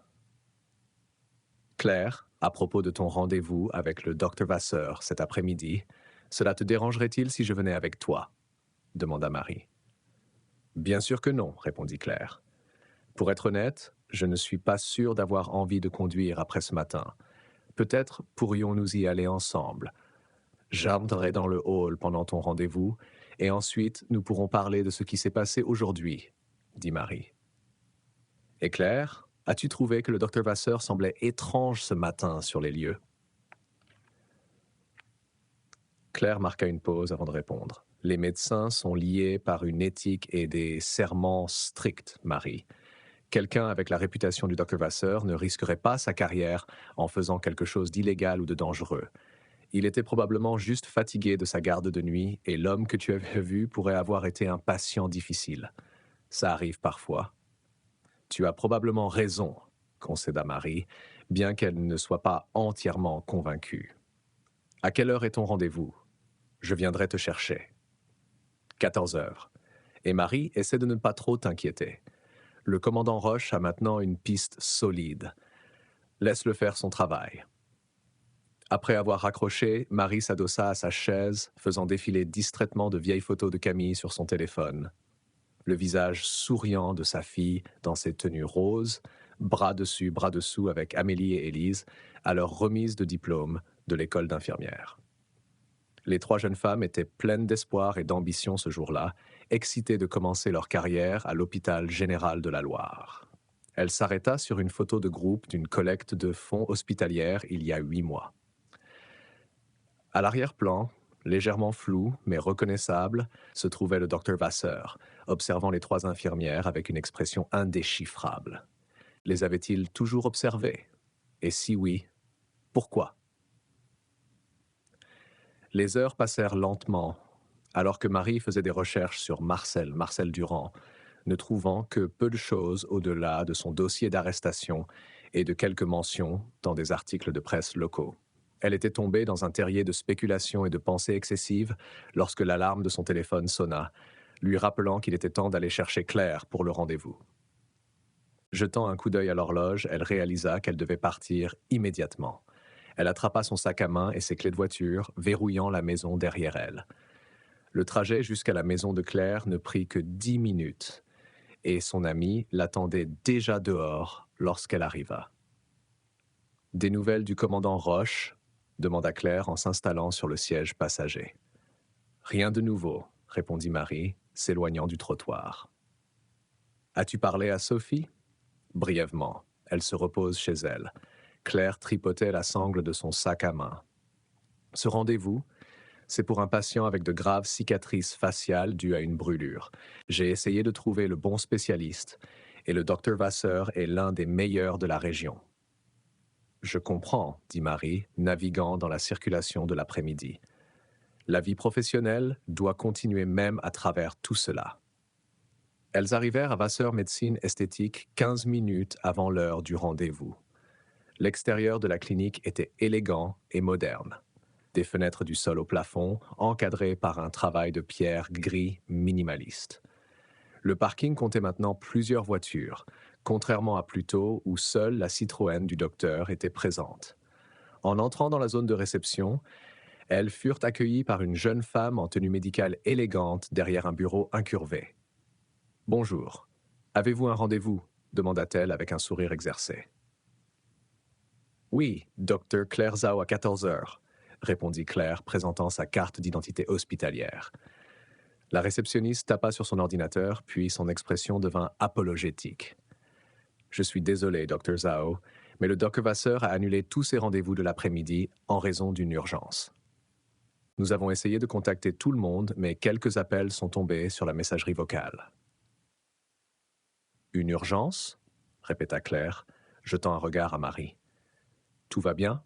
Claire, à propos de ton rendez-vous avec le docteur Vasseur cet après-midi, cela te dérangerait-il si je venais avec toi? Demanda Marie. Bien sûr que non, répondit Claire. Pour être honnête, je ne suis pas sûr d'avoir envie de conduire après ce matin. Peut-être pourrions-nous y aller ensemble. J'entrerai dans le hall pendant ton rendez-vous, et ensuite nous pourrons parler de ce qui s'est passé aujourd'hui, dit Marie. Et Claire, as-tu trouvé que le docteur Vasseur semblait étrange ce matin sur les lieux? Claire marqua une pause avant de répondre. Les médecins sont liés par une éthique et des serments stricts, Marie. Quelqu'un avec la réputation du docteur Vasseur ne risquerait pas sa carrière en faisant quelque chose d'illégal ou de dangereux. Il était probablement juste fatigué de sa garde de nuit et l'homme que tu avais vu pourrait avoir été un patient difficile. Ça arrive parfois. Tu as probablement raison, concéda Marie, bien qu'elle ne soit pas entièrement convaincue. À quelle heure est ton rendez-vous? Je viendrai te chercher. 14 heures. Et Marie, essaie de ne pas trop t'inquiéter. Le commandant Roche a maintenant une piste solide. Laisse-le faire son travail. Après avoir raccroché, Marie s'adossa à sa chaise, faisant défiler distraitement de vieilles photos de Camille sur son téléphone. Le visage souriant de sa fille dans ses tenues roses, bras dessus, bras dessous avec Amélie et Élise, à leur remise de diplôme de l'école d'infirmière. Les 3 jeunes femmes étaient pleines d'espoir et d'ambition ce jour-là, excitées de commencer leur carrière à l'hôpital général de la Loire. Elle s'arrêta sur une photo de groupe d'une collecte de fonds hospitalière il y a 8 mois. À l'arrière-plan, légèrement flou mais reconnaissable, se trouvait le docteur Vasseur, observant les 3 infirmières avec une expression indéchiffrable. Les avait-il toujours observées? Et si oui, pourquoi? Les heures passèrent lentement, alors que Marie faisait des recherches sur Marcel Durand, ne trouvant que peu de choses au-delà de son dossier d'arrestation et de quelques mentions dans des articles de presse locaux. Elle était tombée dans un terrier de spéculation et de pensées excessives lorsque l'alarme de son téléphone sonna, lui rappelant qu'il était temps d'aller chercher Claire pour le rendez-vous. Jetant un coup d'œil à l'horloge, elle réalisa qu'elle devait partir immédiatement. Elle attrapa son sac à main et ses clés de voiture, verrouillant la maison derrière elle. Le trajet jusqu'à la maison de Claire ne prit que 10 minutes, et son amie l'attendait déjà dehors lorsqu'elle arriva. Des nouvelles du commandant Roche, demanda Claire en s'installant sur le siège passager. Rien de nouveau, répondit Marie, s'éloignant du trottoir. As-tu parlé à Sophie? Brièvement, elle se repose chez elle. Claire tripotait la sangle de son sac à main. Ce rendez-vous, c'est pour un patient avec de graves cicatrices faciales dues à une brûlure. J'ai essayé de trouver le bon spécialiste, et le docteur Vasseur est l'un des meilleurs de la région. Je comprends, dit Marie, naviguant dans la circulation de l'après-midi. La vie professionnelle doit continuer même à travers tout cela. Elles arrivèrent à Vasseur Médecine Esthétique 15 minutes avant l'heure du rendez-vous. L'extérieur de la clinique était élégant et moderne. Des fenêtres du sol au plafond, encadrées par un travail de pierre gris minimaliste. Le parking comptait maintenant plusieurs voitures, contrairement à plus tôt où seule la Citroën du docteur était présente. En entrant dans la zone de réception, elles furent accueillies par une jeune femme en tenue médicale élégante derrière un bureau incurvé. « Bonjour. Avez-vous un rendez-vous » demanda-t-elle avec un sourire exercé. « Oui, docteur Claire Zhao à 14 heures, » répondit Claire, présentant sa carte d'identité hospitalière. La réceptionniste tapa sur son ordinateur, puis son expression devint apologétique. « Je suis désolé, docteur Zhao, mais le docteur Vasseur a annulé tous ses rendez-vous de l'après-midi en raison d'une urgence. Nous avons essayé de contacter tout le monde, mais quelques appels sont tombés sur la messagerie vocale. » « Une urgence ?» répéta Claire, jetant un regard à Marie. « Tout va bien ?»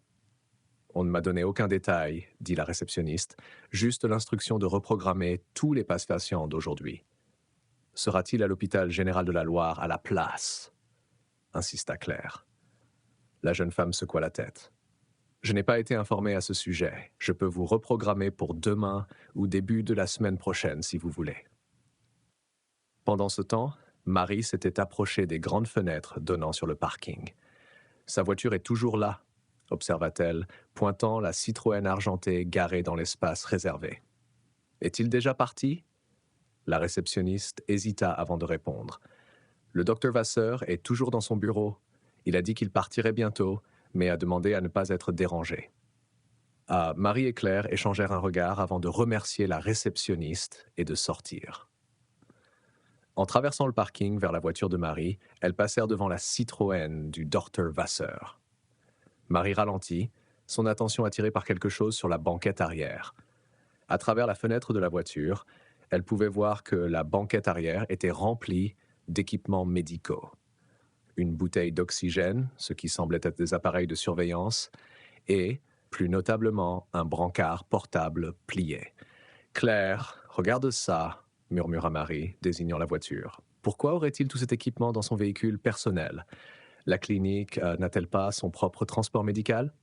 « On ne m'a donné aucun détail, » dit la réceptionniste, « juste l'instruction de reprogrammer tous les patients d'aujourd'hui. »« Sera-t-il à l'hôpital général de la Loire à la place ?» insista Claire. La jeune femme secoua la tête. « Je n'ai pas été informée à ce sujet. Je peux vous reprogrammer pour demain ou début de la semaine prochaine, si vous voulez. » Pendant ce temps, Marie s'était approchée des grandes fenêtres donnant sur le parking. « Sa voiture est toujours là, » observa-t-elle, pointant la Citroën argentée garée dans l'espace réservé. « Est-il déjà parti ?» La réceptionniste hésita avant de répondre. « Le docteur Vasseur est toujours dans son bureau. Il a dit qu'il partirait bientôt, mais a demandé à ne pas être dérangé. » Marie et Claire échangèrent un regard avant de remercier la réceptionniste et de sortir. En traversant le parking vers la voiture de Marie, elles passèrent devant la Citroën du docteur Vasseur. Marie ralentit, son attention attirée par quelque chose sur la banquette arrière. À travers la fenêtre de la voiture, elle pouvait voir que la banquette arrière était remplie d'équipements médicaux. Une bouteille d'oxygène, ce qui semblait être des appareils de surveillance, et, plus notablement, un brancard portable plié. « Claire, regarde ça », murmura Marie, désignant la voiture. « Pourquoi aurait-il tout cet équipement dans son véhicule personnel ? La clinique n'a-t-elle pas son propre transport médical ?»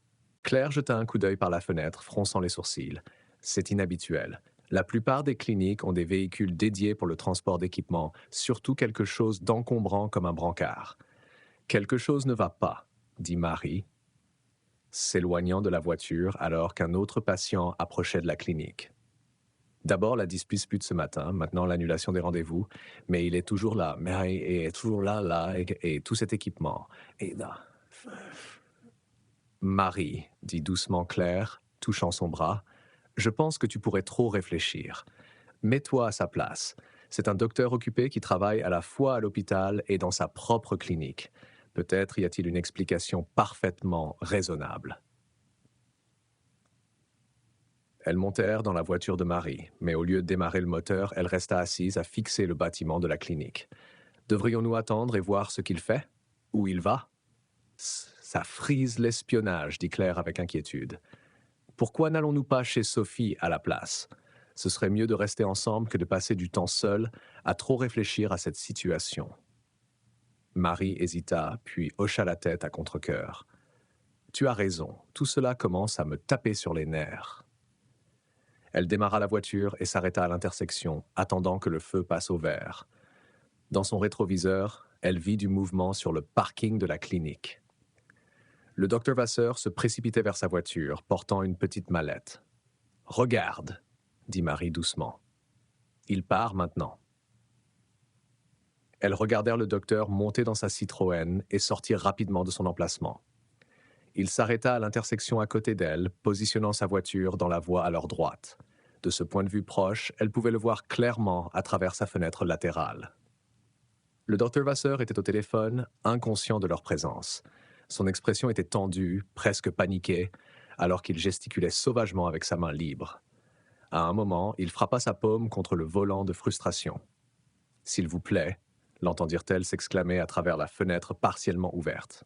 Claire jeta un coup d'œil par la fenêtre, fronçant les sourcils. C'est inhabituel. La plupart des cliniques ont des véhicules dédiés pour le transport d'équipements, surtout quelque chose d'encombrant comme un brancard. Quelque chose ne va pas, dit Marie, s'éloignant de la voiture alors qu'un autre patient approchait de la clinique. D'abord la dispute ce matin, maintenant l'annulation des rendez-vous, mais il est toujours là, Marie est toujours là, et tout cet équipement. Et là. Marie, dit doucement Claire, touchant son bras, je pense que tu pourrais trop réfléchir. Mets-toi à sa place. C'est un docteur occupé qui travaille à la fois à l'hôpital et dans sa propre clinique. Peut-être y a-t-il une explication parfaitement raisonnable. Elles montèrent dans la voiture de Marie, mais au lieu de démarrer le moteur, elle resta assise à fixer le bâtiment de la clinique. Devrions-nous attendre et voir ce qu'il fait? Où il va? Ça frise l'espionnage, dit Claire avec inquiétude. Pourquoi n'allons-nous pas chez Sophie à la place? Ce serait mieux de rester ensemble que de passer du temps seul à trop réfléchir à cette situation. Marie hésita, puis hocha la tête à contre-cœur. Tu as raison, tout cela commence à me taper sur les nerfs. Elle démarra la voiture et s'arrêta à l'intersection, attendant que le feu passe au vert. Dans son rétroviseur, elle vit du mouvement sur le parking de la clinique. Le docteur Vasseur se précipitait vers sa voiture, portant une petite mallette. « Regarde », dit Marie doucement. « Il part maintenant. » Elles regardèrent le docteur monter dans sa Citroën et sortir rapidement de son emplacement. Il s'arrêta à l'intersection à côté d'elle, positionnant sa voiture dans la voie à leur droite. De ce point de vue proche, elle pouvait le voir clairement à travers sa fenêtre latérale. Le docteur Vasseur était au téléphone, inconscient de leur présence. Son expression était tendue, presque paniquée, alors qu'il gesticulait sauvagement avec sa main libre. À un moment, il frappa sa paume contre le volant de frustration. « S'il vous plaît », l'entendirent-elles s'exclamer à travers la fenêtre partiellement ouverte.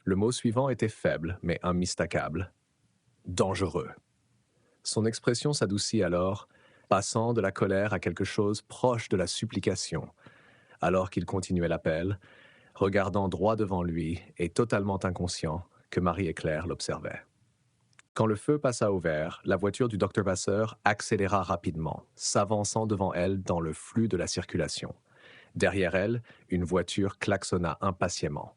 Le mot suivant était faible, mais immistacable. « Dangereux ». Son expression s'adoucit alors, passant de la colère à quelque chose proche de la supplication, alors qu'il continuait l'appel, regardant droit devant lui et totalement inconscient que Marie et Claire l'observaient. Quand le feu passa au vert, la voiture du docteur Vasseur accéléra rapidement, s'avançant devant elle dans le flux de la circulation. Derrière elle, une voiture klaxonna impatiemment.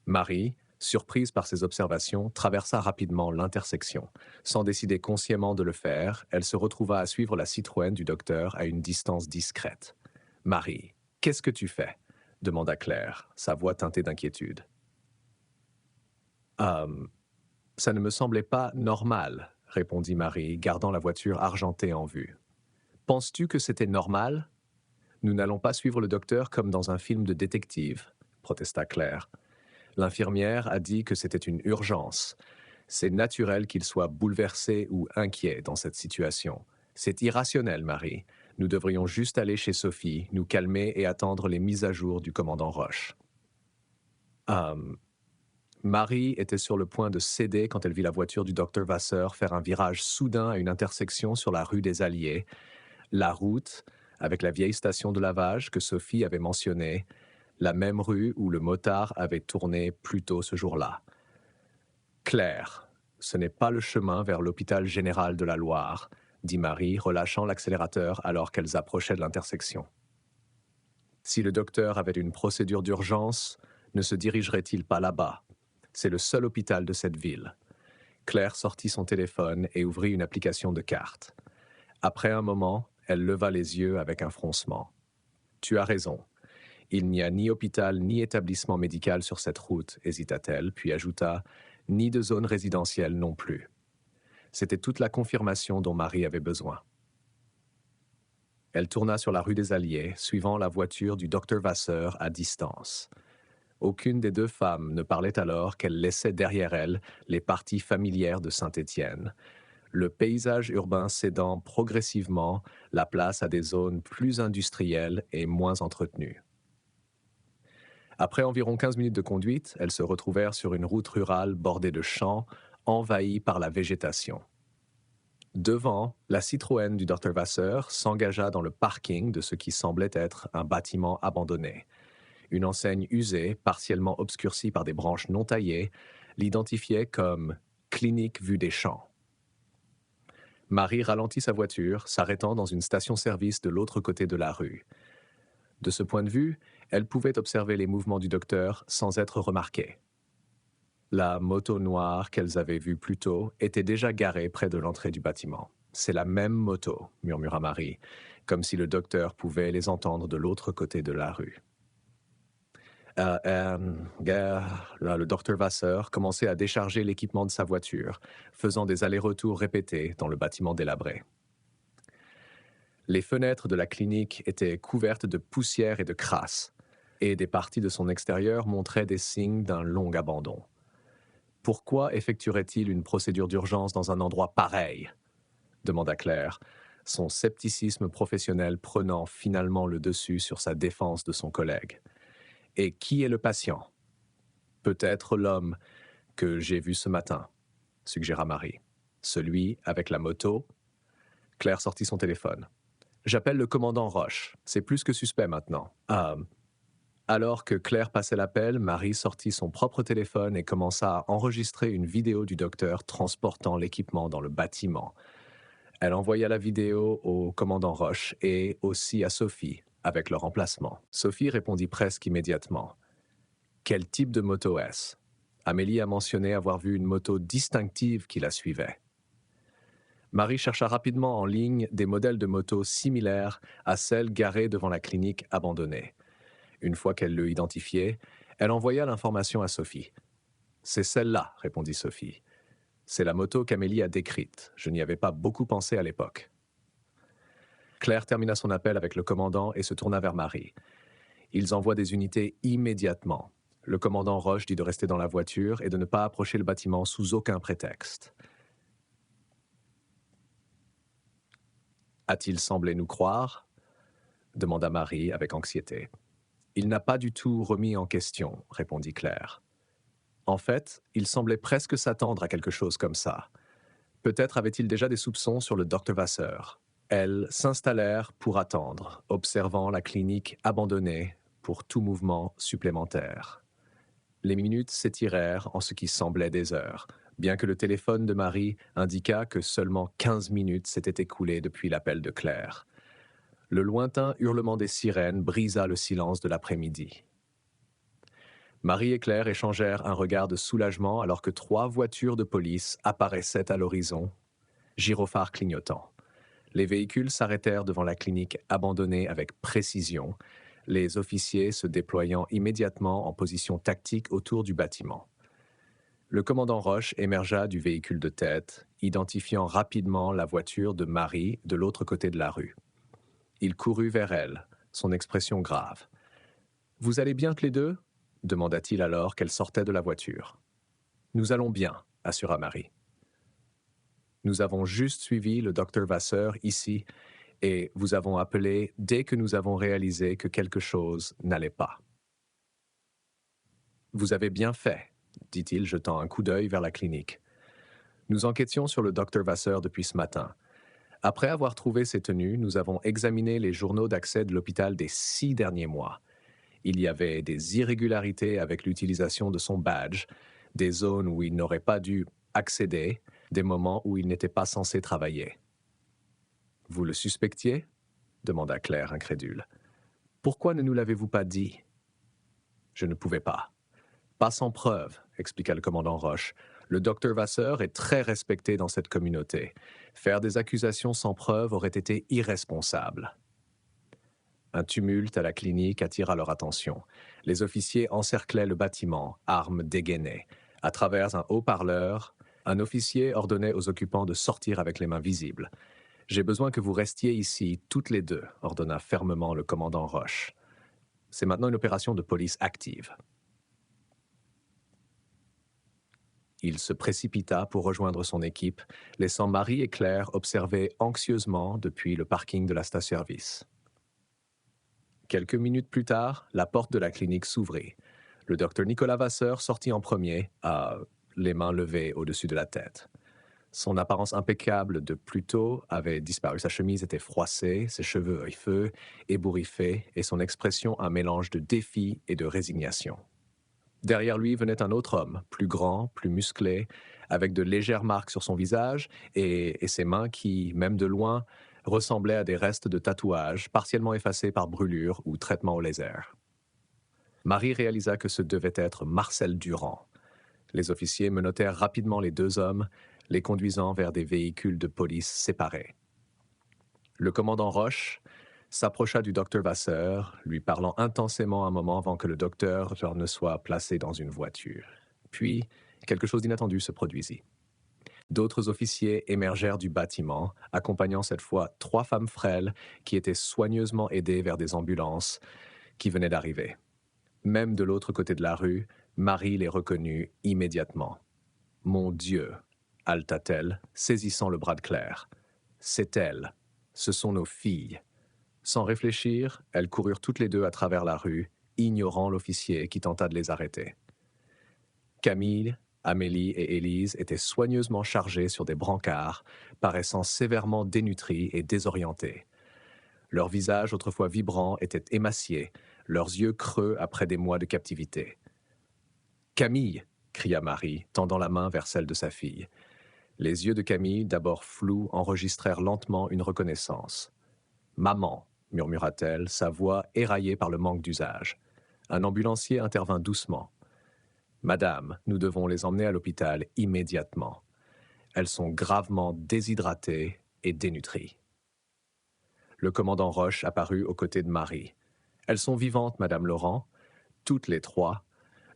Marie, surprise par ces observations, traversa rapidement l'intersection. Sans décider consciemment de le faire, elle se retrouva à suivre la Citroën du docteur à une distance discrète. « Marie, qu'est-ce que tu fais ?» demanda Claire, sa voix teintée d'inquiétude. « Ça ne me semblait pas normal, » répondit Marie, gardant la voiture argentée en vue. « Penses-tu que c'était normal ? Nous n'allons pas suivre le docteur comme dans un film de détective, » protesta Claire. L'infirmière a dit que c'était une urgence. C'est naturel qu'il soit bouleversé ou inquiet dans cette situation. C'est irrationnel, Marie. Nous devrions juste aller chez Sophie, nous calmer et attendre les mises à jour du commandant Roche. Marie était sur le point de céder quand elle vit la voiture du docteur Vasseur faire un virage soudain à une intersection sur la rue des Alliés. La route, avec la vieille station de lavage que Sophie avait mentionnée, la même rue où le motard avait tourné plus tôt ce jour-là. Claire, ce n'est pas le chemin vers l'hôpital général de la Loire, dit Marie, relâchant l'accélérateur alors qu'elles approchaient de l'intersection. Si le docteur avait une procédure d'urgence, ne se dirigerait-il pas là-bas? C'est le seul hôpital de cette ville. Claire sortit son téléphone et ouvrit une application de carte. Après un moment, elle leva les yeux avec un froncement. « Tu as raison. Il n'y a ni hôpital ni établissement médical sur cette route, hésita-t-elle, puis ajouta « ni de zone résidentielle non plus. » C'était toute la confirmation dont Marie avait besoin. Elle tourna sur la rue des Alliés, suivant la voiture du docteur Vasseur à distance. Aucune des deux femmes ne parlait alors qu'elle laissait derrière elle les parties familières de Saint-Étienne, le paysage urbain cédant progressivement la place à des zones plus industrielles et moins entretenues. Après environ 15 minutes de conduite, elles se retrouvèrent sur une route rurale bordée de champs, envahie par la végétation. Devant, la Citroën du docteur Vasseur s'engagea dans le parking de ce qui semblait être un bâtiment abandonné. Une enseigne usée, partiellement obscurcie par des branches non taillées, l'identifiait comme « clinique vue des champs ». Marie ralentit sa voiture, s'arrêtant dans une station-service de l'autre côté de la rue. De ce point de vue, elle pouvait observer les mouvements du docteur sans être remarquée. La moto noire qu'elles avaient vue plus tôt était déjà garée près de l'entrée du bâtiment. « C'est la même moto », murmura Marie, comme si le docteur pouvait les entendre de l'autre côté de la rue. Le docteur Vasseur commençait à décharger l'équipement de sa voiture, faisant des allers-retours répétés dans le bâtiment délabré. Les fenêtres de la clinique étaient couvertes de poussière et de crasse, et des parties de son extérieur montraient des signes d'un long abandon. Pourquoi effectuerait-il une procédure d'urgence dans un endroit pareil? Demanda Claire, son scepticisme professionnel prenant finalement le dessus sur sa défense de son collègue. Et qui est le patient? Peut-être l'homme que j'ai vu ce matin, suggéra Marie. Celui avec la moto? Claire sortit son téléphone. J'appelle le commandant Roche. C'est plus que suspect maintenant. Alors que Claire passait l'appel, Marie sortit son propre téléphone et commença à enregistrer une vidéo du docteur transportant l'équipement dans le bâtiment. Elle envoya la vidéo au commandant Roche et aussi à Sophie, avec leur emplacement. Sophie répondit presque immédiatement. Quel type de moto est-ce? Amélie a mentionné avoir vu une moto distinctive qui la suivait. Marie chercha rapidement en ligne des modèles de motos similaires à celles garées devant la clinique abandonnée. Une fois qu'elle l'eut identifiée, elle envoya l'information à Sophie. C'est celle-là, répondit Sophie. C'est la moto qu'Amélie a décrite. Je n'y avais pas beaucoup pensé à l'époque. Claire termina son appel avec le commandant et se tourna vers Marie. Ils envoient des unités immédiatement. Le commandant Roche dit de rester dans la voiture et de ne pas approcher le bâtiment sous aucun prétexte. A-t-il semblé nous croire ? Demanda Marie avec anxiété. Il n'a pas du tout remis en question, répondit Claire. En fait, il semblait presque s'attendre à quelque chose comme ça. Peut-être avait-il déjà des soupçons sur le docteur Vasseur. Elles s'installèrent pour attendre, observant la clinique abandonnée pour tout mouvement supplémentaire. Les minutes s'étirèrent en ce qui semblait des heures, bien que le téléphone de Marie indiquât que seulement 15 minutes s'étaient écoulées depuis l'appel de Claire. Le lointain hurlement des sirènes brisa le silence de l'après-midi. Marie et Claire échangèrent un regard de soulagement alors que 3 voitures de police apparaissaient à l'horizon, gyrophares clignotants. Les véhicules s'arrêtèrent devant la clinique abandonnée avec précision, les officiers se déployant immédiatement en position tactique autour du bâtiment. Le commandant Roche émergea du véhicule de tête, identifiant rapidement la voiture de Marie de l'autre côté de la rue. Il courut vers elle, son expression grave. « Vous allez bien tous les deux » demanda-t-il alors qu'elle sortait de la voiture. « Nous allons bien » assura Marie. « Nous avons juste suivi le docteur Vasseur ici et vous avons appelé dès que nous avons réalisé que quelque chose n'allait pas. »« Vous avez bien fait, » dit-il, jetant un coup d'œil vers la clinique. « Nous enquêtions sur le docteur Vasseur depuis ce matin. Après avoir trouvé ses tenues, nous avons examiné les journaux d'accès de l'hôpital des 6 derniers mois. Il y avait des irrégularités avec l'utilisation de son badge, des zones où il n'aurait pas dû accéder, des moments où il n'était pas censé travailler. »« Vous le suspectiez » demanda Claire, incrédule. « Pourquoi ne nous l'avez-vous pas dit ?»« Je ne pouvais pas. »« Pas sans preuve, » expliqua le commandant Roche. « Le docteur Vasseur est très respecté dans cette communauté. Faire des accusations sans preuve aurait été irresponsable. » Un tumulte à la clinique attira leur attention. Les officiers encerclaient le bâtiment, armes dégainées. À travers un haut-parleur, un officier ordonnait aux occupants de sortir avec les mains visibles. « J'ai besoin que vous restiez ici, toutes les deux », ordonna fermement le commandant Roche. « C'est maintenant une opération de police active. » Il se précipita pour rejoindre son équipe, laissant Marie et Claire observer anxieusement depuis le parking de la station-service. Quelques minutes plus tard, la porte de la clinique s'ouvrit. Le docteur Nicolas Vasseur sortit en premier, les mains levées au-dessus de la tête. Son apparence impeccable de plus tôt avait disparu. Sa chemise était froissée, ses cheveux œil-feu, ébouriffés, et son expression un mélange de défi et de résignation. Derrière lui venait un autre homme, plus grand, plus musclé, avec de légères marques sur son visage et ses mains qui, même de loin, ressemblaient à des restes de tatouages, partiellement effacés par brûlure ou traitement au laser. Marie réalisa que ce devait être Marcel Durand. Les officiers menottèrent rapidement les 2 hommes, les conduisant vers des véhicules de police séparés. Le commandant Roche s'approcha du docteur Vasseur, lui parlant intensément un moment avant que le docteur ne soit placé dans une voiture. Puis, quelque chose d'inattendu se produisit. D'autres officiers émergèrent du bâtiment, accompagnant cette fois 3 femmes frêles qui étaient soigneusement aidées vers des ambulances qui venaient d'arriver. Même de l'autre côté de la rue, Marie les reconnut immédiatement. « Mon Dieu !» haleta-t-elle, saisissant le bras de Claire. « C'est elle. Ce sont nos filles. » Sans réfléchir, elles coururent toutes les deux à travers la rue, ignorant l'officier qui tenta de les arrêter. Camille, Amélie et Élise étaient soigneusement chargées sur des brancards, paraissant sévèrement dénutries et désorientées. Leurs visages, autrefois vibrants, étaient émaciés, leurs yeux creux après des mois de captivité. « Camille !» cria Marie, tendant la main vers celle de sa fille. Les yeux de Camille, d'abord flous, enregistrèrent lentement une reconnaissance. « Maman !» murmura-t-elle, sa voix éraillée par le manque d'usage. Un ambulancier intervint doucement. « Madame, nous devons les emmener à l'hôpital immédiatement. Elles sont gravement déshydratées et dénutries. » Le commandant Roche apparut aux côtés de Marie. « Elles sont vivantes, Madame Laurent, toutes les 3.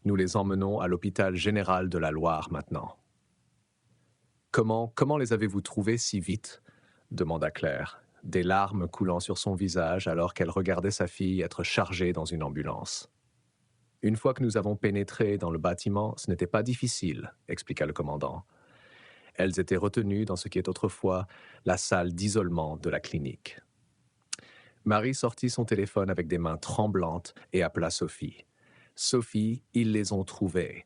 Nous les emmenons à l'hôpital général de la Loire maintenant. Comment les avez-vous trouvés si vite? Demanda Claire, des larmes coulant sur son visage alors qu'elle regardait sa fille être chargée dans une ambulance. Une fois que nous avons pénétré dans le bâtiment, ce n'était pas difficile, expliqua le commandant. Elles étaient retenues dans ce qui est autrefois la salle d'isolement de la clinique. Marie sortit son téléphone avec des mains tremblantes et appela Sophie. « Sophie, ils les ont trouvées.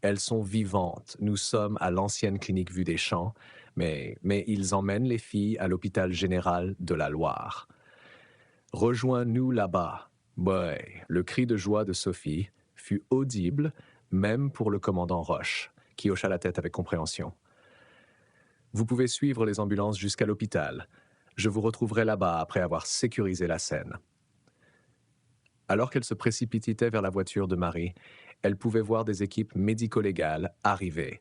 Elles sont vivantes. Nous sommes à l'ancienne clinique Vue des Champs, mais ils emmènent les filles à l'hôpital général de la Loire. Rejoins-nous là-bas. » Ouais, le cri de joie de Sophie fut audible même pour le commandant Roche, qui hocha la tête avec compréhension. « Vous pouvez suivre les ambulances jusqu'à l'hôpital. Je vous retrouverai là-bas après avoir sécurisé la scène. » Alors qu'elle se précipitait vers la voiture de Marie, elle pouvait voir des équipes médico-légales arriver,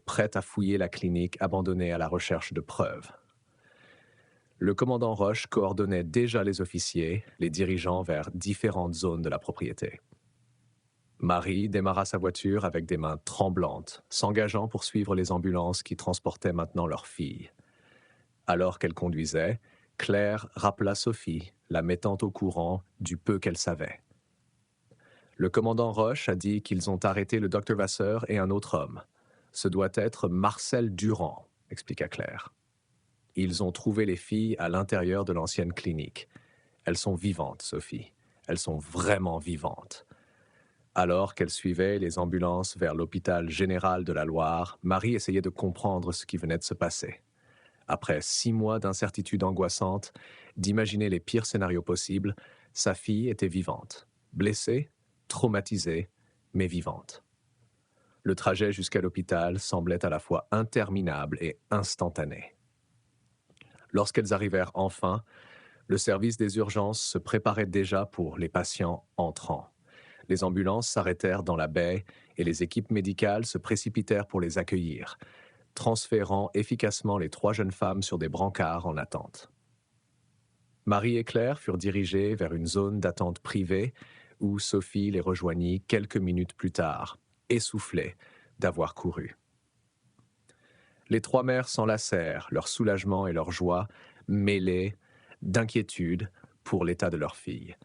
prêtes à fouiller la clinique abandonnée à la recherche de preuves. Le commandant Roche coordonnait déjà les officiers, les dirigeant vers différentes zones de la propriété. Marie démarra sa voiture avec des mains tremblantes, s'engageant pour suivre les ambulances qui transportaient maintenant leur fille. Alors qu'elle conduisait, Claire rappela Sophie, la mettant au courant du peu qu'elle savait. Le commandant Roche a dit qu'ils ont arrêté le docteur Vasseur et un autre homme. Ce doit être Marcel Durand, expliqua Claire. Ils ont trouvé les filles à l'intérieur de l'ancienne clinique. Elles sont vivantes, Sophie. Elles sont vraiment vivantes. Alors qu'elle suivait les ambulances vers l'hôpital général de la Loire, Marie essayait de comprendre ce qui venait de se passer. Après 6 mois d'incertitude angoissante, d'imaginer les pires scénarios possibles, sa fille était vivante, blessée, traumatisée, mais vivante. Le trajet jusqu'à l'hôpital semblait à la fois interminable et instantané. Lorsqu'elles arrivèrent enfin, le service des urgences se préparait déjà pour les patients entrants. Les ambulances s'arrêtèrent dans la baie et les équipes médicales se précipitèrent pour les accueillir, transférant efficacement les 3 jeunes femmes sur des brancards en attente. Marie et Claire furent dirigées vers une zone d'attente privée où Sophie les rejoignit quelques minutes plus tard, essoufflée d'avoir couru. Les 3 mères s'enlacèrent, leur soulagement et leur joie mêlés d'inquiétude pour l'état de leur fille.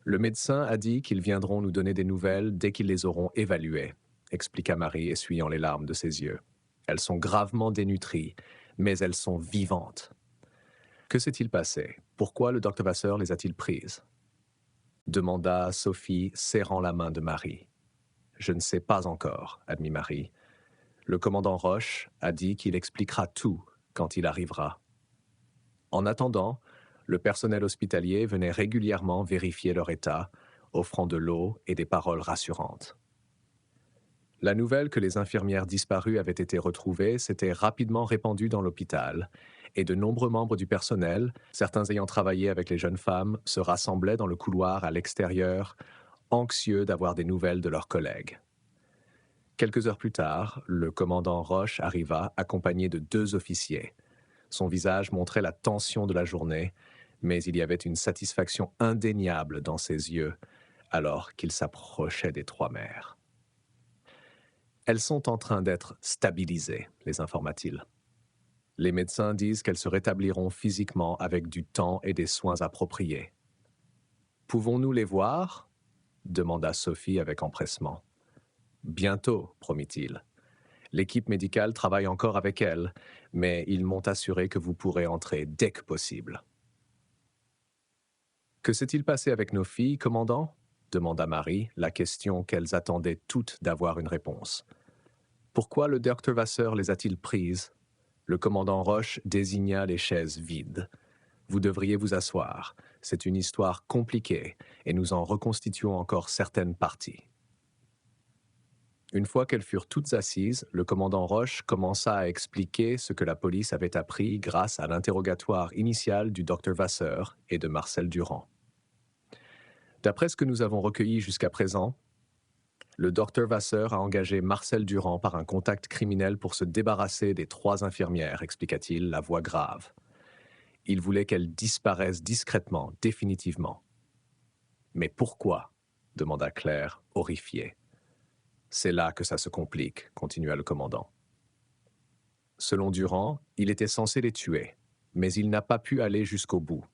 Le médecin a dit qu'ils viendront nous donner des nouvelles dès qu'ils les auront évaluées, expliqua Marie, essuyant les larmes de ses yeux. Elles sont gravement dénutries, mais elles sont vivantes. Que s'est-il passé? Pourquoi le docteur Vasseur les a-t-il prises? Demanda Sophie, serrant la main de Marie. Je ne sais pas encore, admit Marie. Le commandant Roche a dit qu'il expliquera tout quand il arrivera. En attendant, le personnel hospitalier venait régulièrement vérifier leur état, offrant de l'eau et des paroles rassurantes. La nouvelle que les infirmières disparues avaient été retrouvées s'était rapidement répandue dans l'hôpital, et de nombreux membres du personnel, certains ayant travaillé avec les jeunes femmes, se rassemblaient dans le couloir à l'extérieur, anxieux d'avoir des nouvelles de leurs collègues. Quelques heures plus tard, le commandant Roche arriva accompagné de 2 officiers. Son visage montrait la tension de la journée, mais il y avait une satisfaction indéniable dans ses yeux alors qu'il s'approchait des 3 mères. « Elles sont en train d'être stabilisées », les informa-t-il. « Les médecins disent qu'elles se rétabliront physiquement avec du temps et des soins appropriés. »« Pouvons-nous les voir ?» demanda Sophie avec empressement. « Bientôt, promit-il. L'équipe médicale travaille encore avec elles, mais ils m'ont assuré que vous pourrez entrer dès que possible. »« Que s'est-il passé avec nos filles, commandant ?» demanda Marie, la question qu'elles attendaient toutes d'avoir une réponse. « Pourquoi le docteur Vasseur les a-t-il prises ?» Le commandant Roche désigna les chaises vides. « Vous devriez vous asseoir. C'est une histoire compliquée et nous en reconstituons encore certaines parties. » Une fois qu'elles furent toutes assises, le commandant Roche commença à expliquer ce que la police avait appris grâce à l'interrogatoire initial du docteur Vasseur et de Marcel Durand. D'après ce que nous avons recueilli jusqu'à présent, le docteur Vasseur a engagé Marcel Durand par un contact criminel pour se débarrasser des 3 infirmières, expliqua-t-il, la voix grave. Il voulait qu'elles disparaissent discrètement, définitivement. Mais pourquoi? demanda Claire, horrifiée. C'est là que ça se complique, continua le commandant. Selon Durand, il était censé les tuer, mais il n'a pas pu aller jusqu'au bout.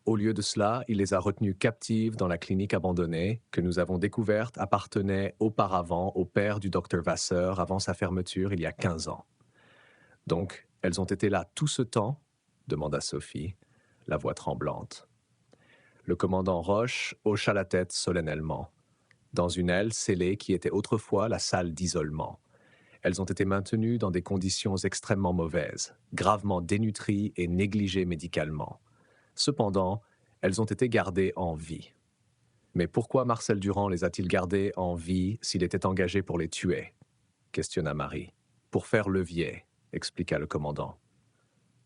Au lieu de cela, il les a retenues captives dans la clinique abandonnée que nous avons découverte appartenait auparavant au père du docteur Vasseur avant sa fermeture il y a 15 ans. Donc, elles ont été là tout ce temps demanda Sophie, la voix tremblante. Le commandant Roche hocha la tête solennellement. Dans une aile scellée qui était autrefois la salle d'isolement. Elles ont été maintenues dans des conditions extrêmement mauvaises, gravement dénutries et négligées médicalement. Cependant, elles ont été gardées en vie. Mais pourquoi Marcel Durand les a-t-il gardées en vie s'il était engagé pour les tuer? Questionna Marie. Pour faire levier, expliqua le commandant.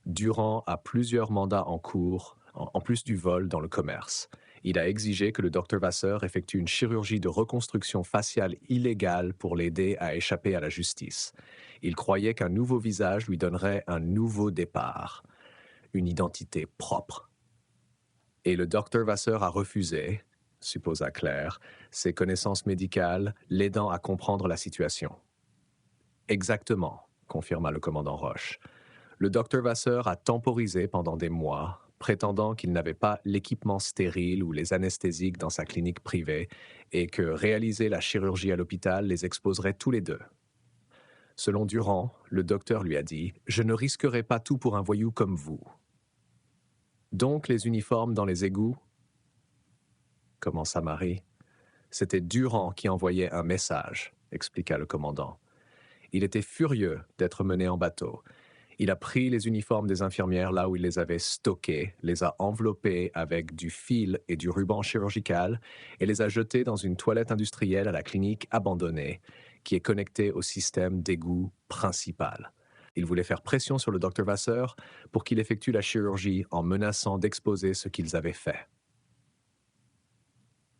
Durand a plusieurs mandats en cours, en plus du vol dans le commerce. Il a exigé que le docteur Vasseur effectue une chirurgie de reconstruction faciale illégale pour l'aider à échapper à la justice. Il croyait qu'un nouveau visage lui donnerait un nouveau départ, une identité propre. Et le docteur Vasseur a refusé, supposa Claire, ses connaissances médicales l'aidant à comprendre la situation. Exactement, confirma le commandant Roche. Le docteur Vasseur a temporisé pendant des mois, prétendant qu'il n'avait pas l'équipement stérile ou les anesthésiques dans sa clinique privée et que réaliser la chirurgie à l'hôpital les exposerait tous les deux. Selon Durand, le docteur lui a dit « Je ne risquerai pas tout pour un voyou comme vous. » Donc les uniformes dans les égouts commença Marie. C'était Durand qui envoyait un message, expliqua le commandant. Il était furieux d'être mené en bateau. Il a pris les uniformes des infirmières là où il les avait stockés, les a enveloppés avec du fil et du ruban chirurgical et les a jetés dans une toilette industrielle à la clinique abandonnée, qui est connectée au système d'égout principal. Il voulait faire pression sur le docteur Vasseur pour qu'il effectue la chirurgie en menaçant d'exposer ce qu'ils avaient fait.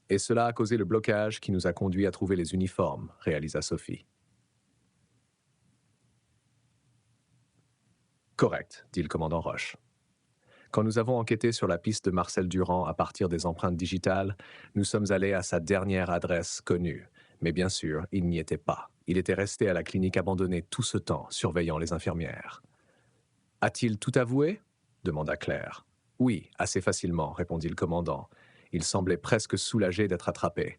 Et cela a causé le blocage qui nous a conduit à trouver les uniformes, réalisa Sophie. Correct, dit le commandant Roche. Quand nous avons enquêté sur la piste de Marcel Durand à partir des empreintes digitales, nous sommes allés à sa dernière adresse connue. Mais bien sûr, il n'y était pas. Il était resté à la clinique abandonnée tout ce temps, surveillant les infirmières. « A-t-il tout avoué » demanda Claire. « Oui, assez facilement, » répondit le commandant. Il semblait presque soulagé d'être attrapé.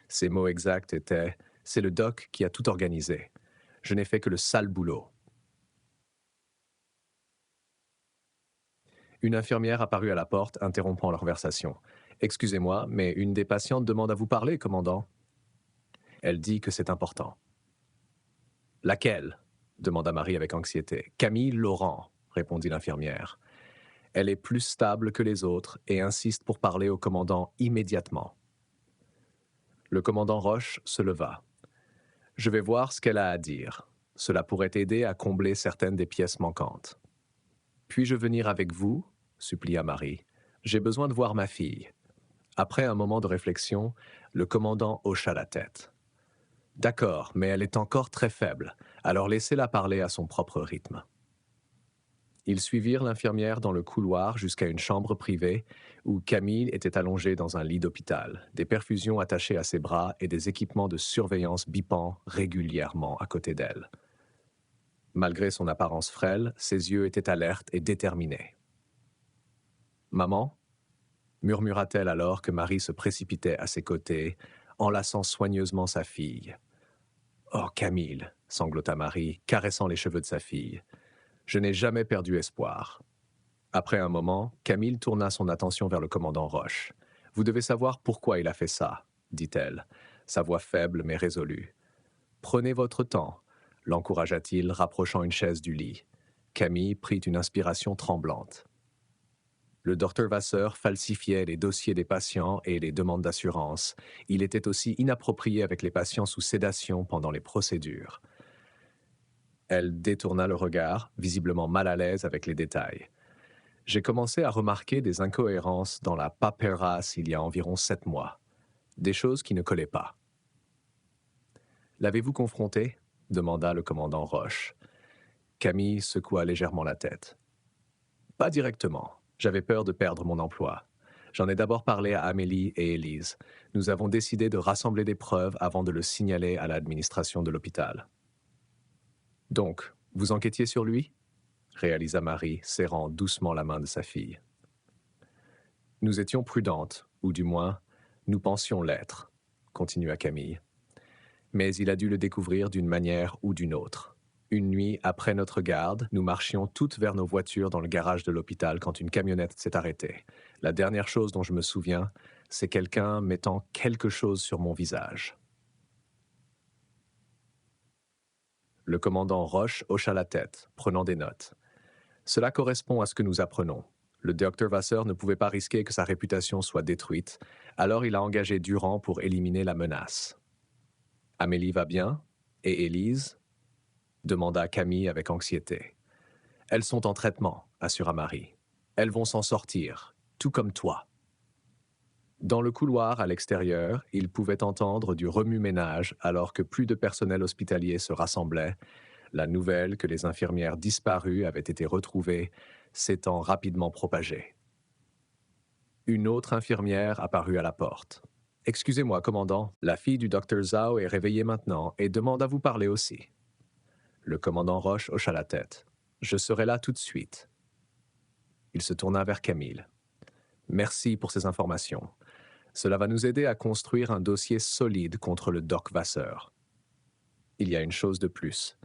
Ses mots exacts étaient « C'est le doc qui a tout organisé. Je n'ai fait que le sale boulot. » Une infirmière apparut à la porte, interrompant leur conversation. « Excusez-moi, mais une des patientes demande à vous parler, commandant. » Elle dit que c'est important. « Laquelle » demanda Marie avec anxiété. « Camille Laurent, » répondit l'infirmière. Elle est plus stable que les autres et insiste pour parler au commandant immédiatement. Le commandant Roche se leva. « Je vais voir ce qu'elle a à dire. Cela pourrait aider à combler certaines des pièces manquantes. » « Puis-je venir avec vous ?» supplia Marie. « J'ai besoin de voir ma fille. » Après un moment de réflexion, le commandant hocha la tête. « D'accord, mais elle est encore très faible, alors laissez-la parler à son propre rythme. » Ils suivirent l'infirmière dans le couloir jusqu'à une chambre privée où Camille était allongée dans un lit d'hôpital, des perfusions attachées à ses bras et des équipements de surveillance bipant régulièrement à côté d'elle. Malgré son apparence frêle, ses yeux étaient alertes et déterminés. « Maman ?» murmura-t-elle alors que Marie se précipitait à ses côtés, enlaçant soigneusement sa fille. « Oh, Camille !» sanglota Marie, caressant les cheveux de sa fille. « Je n'ai jamais perdu espoir. » Après un moment, Camille tourna son attention vers le commandant Roche. « Vous devez savoir pourquoi il a fait ça, » dit-elle, sa voix faible mais résolue. « Prenez votre temps, » l'encouragea-t-il, rapprochant une chaise du lit. Camille prit une inspiration tremblante. Le docteur Vasseur falsifiait les dossiers des patients et les demandes d'assurance. Il était aussi inapproprié avec les patients sous sédation pendant les procédures. Elle détourna le regard, visiblement mal à l'aise avec les détails. J'ai commencé à remarquer des incohérences dans la paperasse il y a environ 7 mois. Des choses qui ne collaient pas. « L'avez-vous confronté ?» demanda le commandant Roche. Camille secoua légèrement la tête. « Pas directement. J'avais peur de perdre mon emploi. J'en ai d'abord parlé à Amélie et Élise. Nous avons décidé de rassembler des preuves avant de le signaler à l'administration de l'hôpital. Donc, vous enquêtiez sur lui? Réalisa Marie, serrant doucement la main de sa fille. Nous étions prudentes, ou du moins, nous pensions l'être, continua Camille. Mais il a dû le découvrir d'une manière ou d'une autre. Une nuit, après notre garde, nous marchions toutes vers nos voitures dans le garage de l'hôpital quand une camionnette s'est arrêtée. La dernière chose dont je me souviens, c'est quelqu'un mettant quelque chose sur mon visage. Le commandant Roche hocha la tête, prenant des notes. Cela correspond à ce que nous apprenons. Le docteur Vasseur ne pouvait pas risquer que sa réputation soit détruite, alors il a engagé Durand pour éliminer la menace. Amélie va bien? Et Élise? Demanda Camille avec anxiété. Elles sont en traitement, assura Marie. Elles vont s'en sortir, tout comme toi. Dans le couloir à l'extérieur, ils pouvaient entendre du remue-ménage alors que plus de personnel hospitalier se rassemblait. La nouvelle que les infirmières disparues avaient été retrouvées s'étant rapidement propagée. Une autre infirmière apparut à la porte. « Excusez-moi, commandant, la fille du docteur Zhao est réveillée maintenant et demande à vous parler aussi. » Le commandant Roche hocha la tête. « Je serai là tout de suite. » Il se tourna vers Camille. « Merci pour ces informations. Cela va nous aider à construire un dossier solide contre le doc Vasseur. »« Il y a une chose de plus, »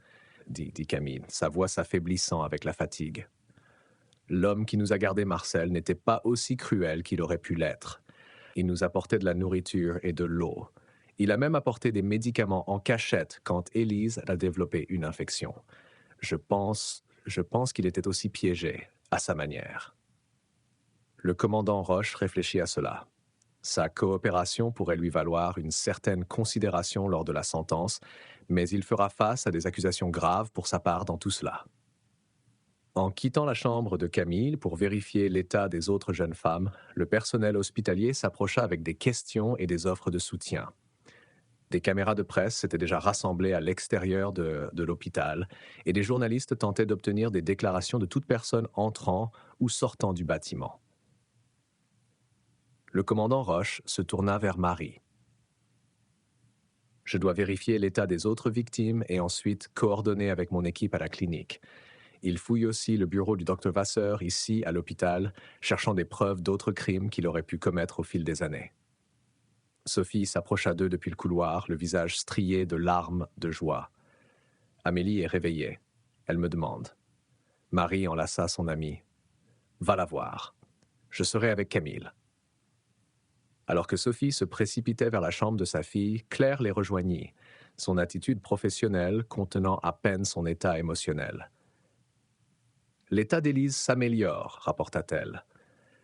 dit Camille, sa voix s'affaiblissant avec la fatigue. « L'homme qui nous a gardé Marcel n'était pas aussi cruel qu'il aurait pu l'être. Il nous apportait de la nourriture et de l'eau. Il a même apporté des médicaments en cachette quand Élise a développé une infection. Je pense qu'il était aussi piégé, à sa manière. » Le commandant Roche réfléchit à cela. Sa coopération pourrait lui valoir une certaine considération lors de la sentence, mais il fera face à des accusations graves pour sa part dans tout cela. En quittant la chambre de Camille pour vérifier l'état des autres jeunes femmes, le personnel hospitalier s'approcha avec des questions et des offres de soutien. Des caméras de presse s'étaient déjà rassemblées à l'extérieur de l'hôpital et des journalistes tentaient d'obtenir des déclarations de toute personne entrant ou sortant du bâtiment. Le commandant Roche se tourna vers Marie. « Je dois vérifier l'état des autres victimes et ensuite coordonner avec mon équipe à la clinique. Il fouille aussi le bureau du docteur Vasseur ici à l'hôpital, cherchant des preuves d'autres crimes qu'il aurait pu commettre au fil des années. » Sophie s'approcha d'eux depuis le couloir, le visage strié de larmes de joie. Amélie est réveillée. Elle me demande. Marie enlaça son amie. « Va la voir. Je serai avec Camille. » Alors que Sophie se précipitait vers la chambre de sa fille, Claire les rejoignit, son attitude professionnelle contenant à peine son état émotionnel. « L'état d'Élise s'améliore, rapporta-t-elle.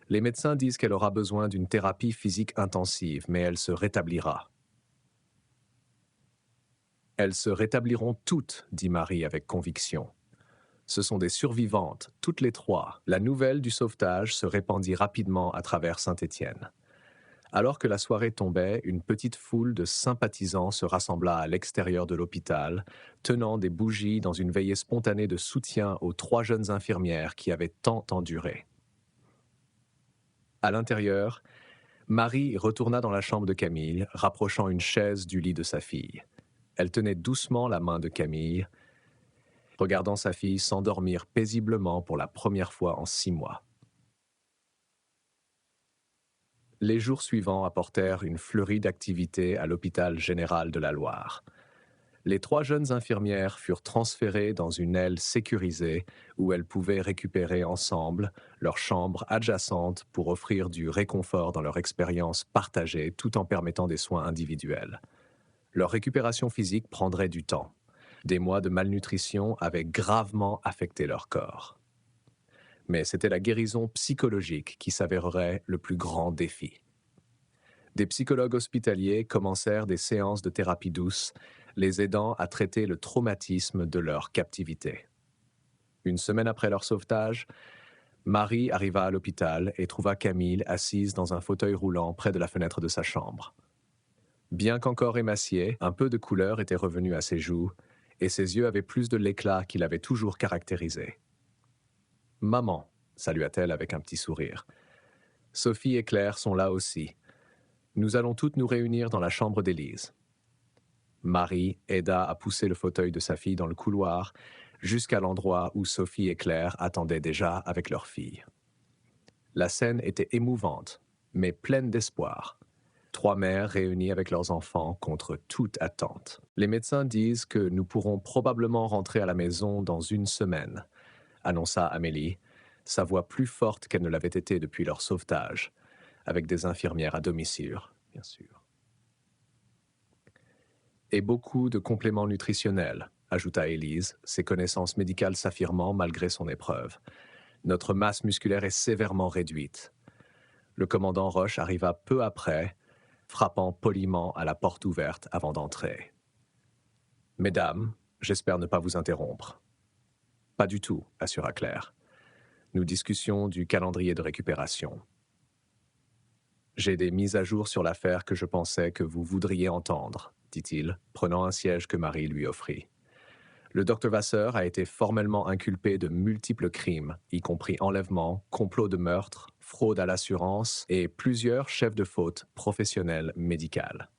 Les médecins disent qu'elle aura besoin d'une thérapie physique intensive, mais elle se rétablira. » « Elles se rétabliront toutes, dit Marie avec conviction. Ce sont des survivantes, toutes les trois. La nouvelle du sauvetage se répandit rapidement à travers Saint-Étienne. Alors que la soirée tombait, une petite foule de sympathisants se rassembla à l'extérieur de l'hôpital, tenant des bougies dans une veillée spontanée de soutien aux 3 jeunes infirmières qui avaient tant enduré. À l'intérieur, Marie retourna dans la chambre de Camille, rapprochant une chaise du lit de sa fille. Elle tenait doucement la main de Camille, regardant sa fille s'endormir paisiblement pour la première fois en 6 mois. Les jours suivants apportèrent une fleurie d'activités à l'hôpital général de la Loire. Les 3 jeunes infirmières furent transférées dans une aile sécurisée où elles pouvaient récupérer ensemble leur chambre adjacente pour offrir du réconfort dans leur expérience partagée tout en permettant des soins individuels. Leur récupération physique prendrait du temps. Des mois de malnutrition avaient gravement affecté leur corps. Mais c'était la guérison psychologique qui s'avérerait le plus grand défi. Des psychologues hospitaliers commencèrent des séances de thérapie douce, les aidant à traiter le traumatisme de leur captivité. Une semaine après leur sauvetage, Marie arriva à l'hôpital et trouva Camille assise dans un fauteuil roulant près de la fenêtre de sa chambre. Bien qu'encore émacié, un peu de couleur était revenu à ses joues et ses yeux avaient plus de l'éclat qui l'avait toujours caractérisé. « Maman », salua-t-elle avec un petit sourire. Sophie et Claire sont là aussi. Nous allons toutes nous réunir dans la chambre d'Élise. Marie aida à pousser le fauteuil de sa fille dans le couloir jusqu'à l'endroit où Sophie et Claire attendaient déjà avec leur fille. La scène était émouvante, mais pleine d'espoir. 3 mères réunies avec leurs enfants contre toute attente. Les médecins disent que nous pourrons probablement rentrer à la maison dans 1 semaine, annonça Amélie, sa voix plus forte qu'elle ne l'avait été depuis leur sauvetage, avec des infirmières à domicile, bien sûr. Et beaucoup de compléments nutritionnels, ajouta Élise, ses connaissances médicales s'affirmant malgré son épreuve. Notre masse musculaire est sévèrement réduite. Le commandant Roche arriva peu après, frappant poliment à la porte ouverte avant d'entrer. « Mesdames, j'espère ne pas vous interrompre. »« Pas du tout, » assura Claire. « Nous discussions du calendrier de récupération. J'ai des mises à jour sur l'affaire que je pensais que vous voudriez entendre, dit-il, prenant un siège que Marie lui offrit. Le docteur Vasseur a été formellement inculpé de multiples crimes, y compris enlèvement, complot de meurtre, fraude à l'assurance et plusieurs chefs de faute professionnels médicales.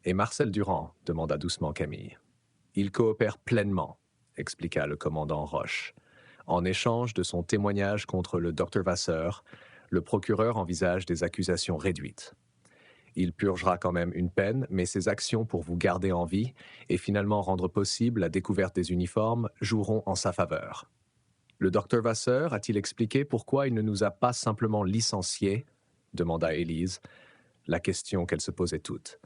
Et Marcel Durand, demanda doucement Camille. Il coopère pleinement, expliqua le commandant Roche. En échange de son témoignage contre le docteur Vasseur, le procureur envisage des accusations réduites. Il purgera quand même une peine, mais ses actions pour vous garder en vie et finalement rendre possible la découverte des uniformes joueront en sa faveur. Le docteur Vasseur a-t-il expliqué pourquoi il ne nous a pas simplement licenciés ? Demanda Élise, la question qu'elle se posait toute.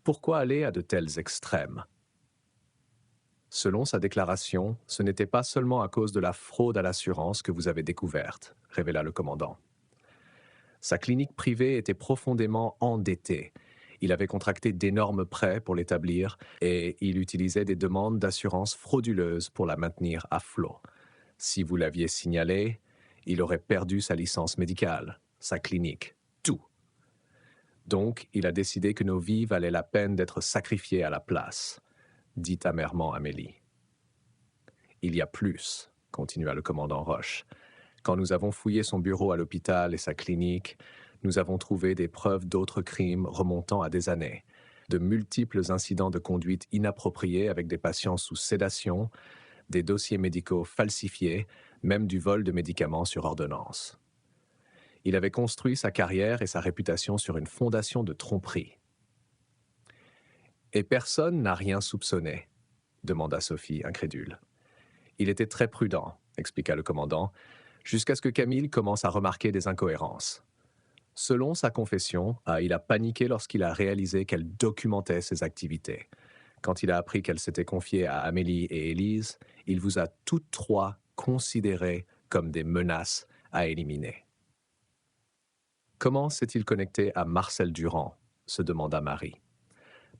Pourquoi aller à de tels extrêmes ? Selon sa déclaration, ce n'était pas seulement à cause de la fraude à l'assurance que vous avez découverte, révéla le commandant. Sa clinique privée était profondément endettée. Il avait contracté d'énormes prêts pour l'établir et il utilisait des demandes d'assurance frauduleuses pour la maintenir à flot. Si vous l'aviez signalé, il aurait perdu sa licence médicale, sa clinique, tout. Donc, il a décidé que nos vies valaient la peine d'être sacrifiées à la place, dit amèrement Amélie. Il y a plus, continua le commandant Roche. Quand nous avons fouillé son bureau à l'hôpital et sa clinique, nous avons trouvé des preuves d'autres crimes remontant à des années, de multiples incidents de conduite inappropriée avec des patients sous sédation, des dossiers médicaux falsifiés, même du vol de médicaments sur ordonnance. Il avait construit sa carrière et sa réputation sur une fondation de tromperie. « Et personne n'a rien soupçonné ?» demanda Sophie, incrédule. « Il était très prudent, » expliqua le commandant, jusqu'à ce que Camille commence à remarquer des incohérences. Selon sa confession, il a paniqué lorsqu'il a réalisé qu'elle documentait ses activités. Quand il a appris qu'elle s'était confiée à Amélie et Élise, il vous a toutes 3 considérées comme des menaces à éliminer. Comment s'est-il connecté à Marcel Durand ? Se demanda Marie.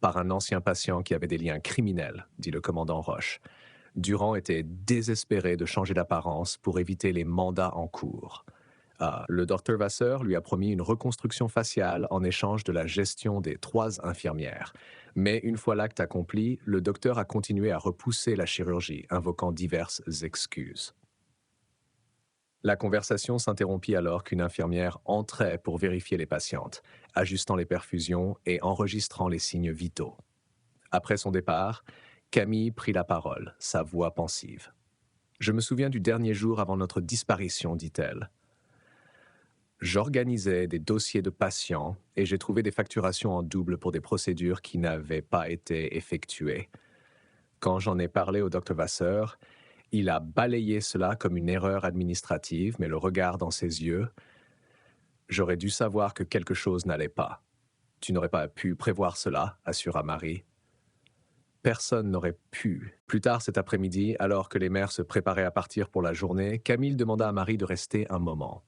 Par un ancien patient qui avait des liens criminels, dit le commandant Roche. Durand était désespéré de changer d'apparence pour éviter les mandats en cours. Le docteur Vasseur lui a promis une reconstruction faciale en échange de la gestion des 3 infirmières. Mais une fois l'acte accompli, le docteur a continué à repousser la chirurgie, invoquant diverses excuses. La conversation s'interrompit alors qu'une infirmière entrait pour vérifier les patientes, ajustant les perfusions et enregistrant les signes vitaux. Après son départ, Camille prit la parole, sa voix pensive. « Je me souviens du dernier jour avant notre disparition, dit-elle. J'organisais des dossiers de patients et j'ai trouvé des facturations en double pour des procédures qui n'avaient pas été effectuées. Quand j'en ai parlé au docteur Vasseur, il a balayé cela comme une erreur administrative, mais le regard dans ses yeux, j'aurais dû savoir que quelque chose n'allait pas. Tu n'aurais pas pu prévoir cela, assura Marie. Personne n'aurait pu. Plus tard cet après-midi, alors que les mères se préparaient à partir pour la journée, Camille demanda à Marie de rester un moment.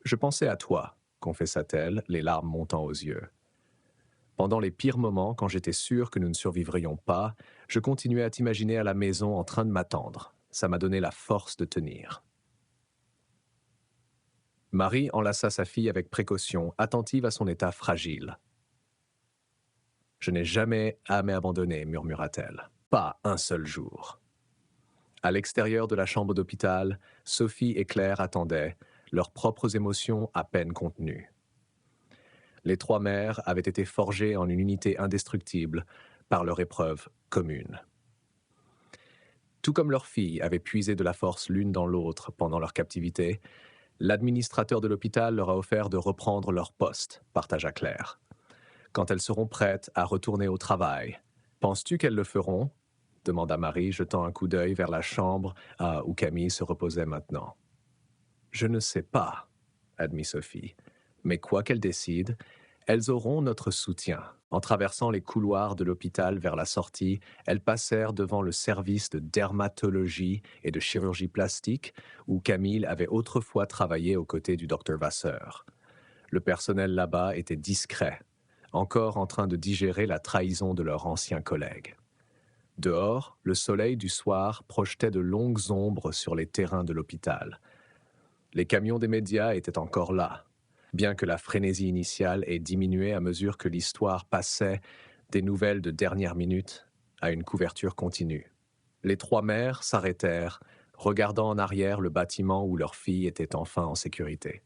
Je pensais à toi, confessa-t-elle, les larmes montant aux yeux. Pendant les pires moments, quand j'étais sûre que nous ne survivrions pas, je continuais à t'imaginer à la maison en train de m'attendre. Ça m'a donné la force de tenir. Marie enlaça sa fille avec précaution, attentive à son état fragile. « Je n'ai jamais à m'abandonner, murmura-t-elle. Pas un seul jour. » À l'extérieur de la chambre d'hôpital, Sophie et Claire attendaient, leurs propres émotions à peine contenues. Les trois mères avaient été forgées en une unité indestructible par leur épreuve commune. Tout comme leurs filles avaient puisé de la force l'une dans l'autre pendant leur captivité, l'administrateur de l'hôpital leur a offert de reprendre leur poste, partagea Claire. Quand elles seront prêtes à retourner au travail. Penses-tu qu'elles le feront? Demanda Marie, jetant un coup d'œil vers la chambre où Camille se reposait maintenant. Je ne sais pas, admit Sophie, mais quoi qu'elles décident, elles auront notre soutien. En traversant les couloirs de l'hôpital vers la sortie, elles passèrent devant le service de dermatologie et de chirurgie plastique où Camille avait autrefois travaillé aux côtés du docteur Vasseur. Le personnel là-bas était discret, encore en train de digérer la trahison de leur ancien collègue. Dehors, le soleil du soir projetait de longues ombres sur les terrains de l'hôpital. Les camions des médias étaient encore là, bien que la frénésie initiale ait diminué à mesure que l'histoire passait des nouvelles de dernière minute à une couverture continue. Les trois mères s'arrêtèrent, regardant en arrière le bâtiment où leur fille était enfin en sécurité.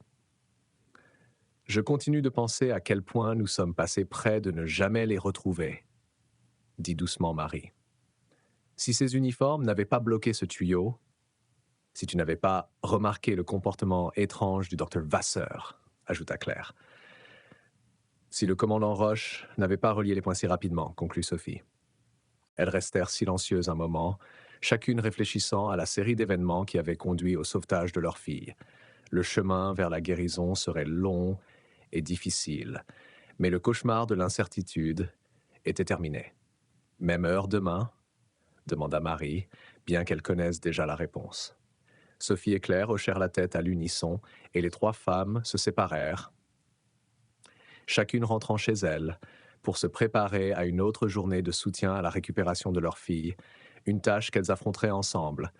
« Je continue de penser à quel point nous sommes passés près de ne jamais les retrouver, » dit doucement Marie. « Si ces uniformes n'avaient pas bloqué ce tuyau, si tu n'avais pas remarqué le comportement étrange du docteur Vasseur, ajouta Claire. Si le commandant Roche n'avait pas relié les points si rapidement, conclut Sophie. Elles restèrent silencieuses un moment, chacune réfléchissant à la série d'événements qui avaient conduit au sauvetage de leur fille. Le chemin vers la guérison serait long et difficile, mais le cauchemar de l'incertitude était terminé. « Même heure demain ?» demanda Marie, bien qu'elle connaisse déjà la réponse. Sophie et Claire hochèrent la tête à l'unisson et les trois femmes se séparèrent, chacune rentrant chez elle pour se préparer à une autre journée de soutien à la récupération de leur fille, une tâche qu'elles affronteraient ensemble,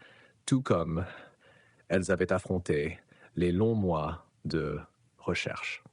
tout comme elles avaient affronté les longs mois de recherche.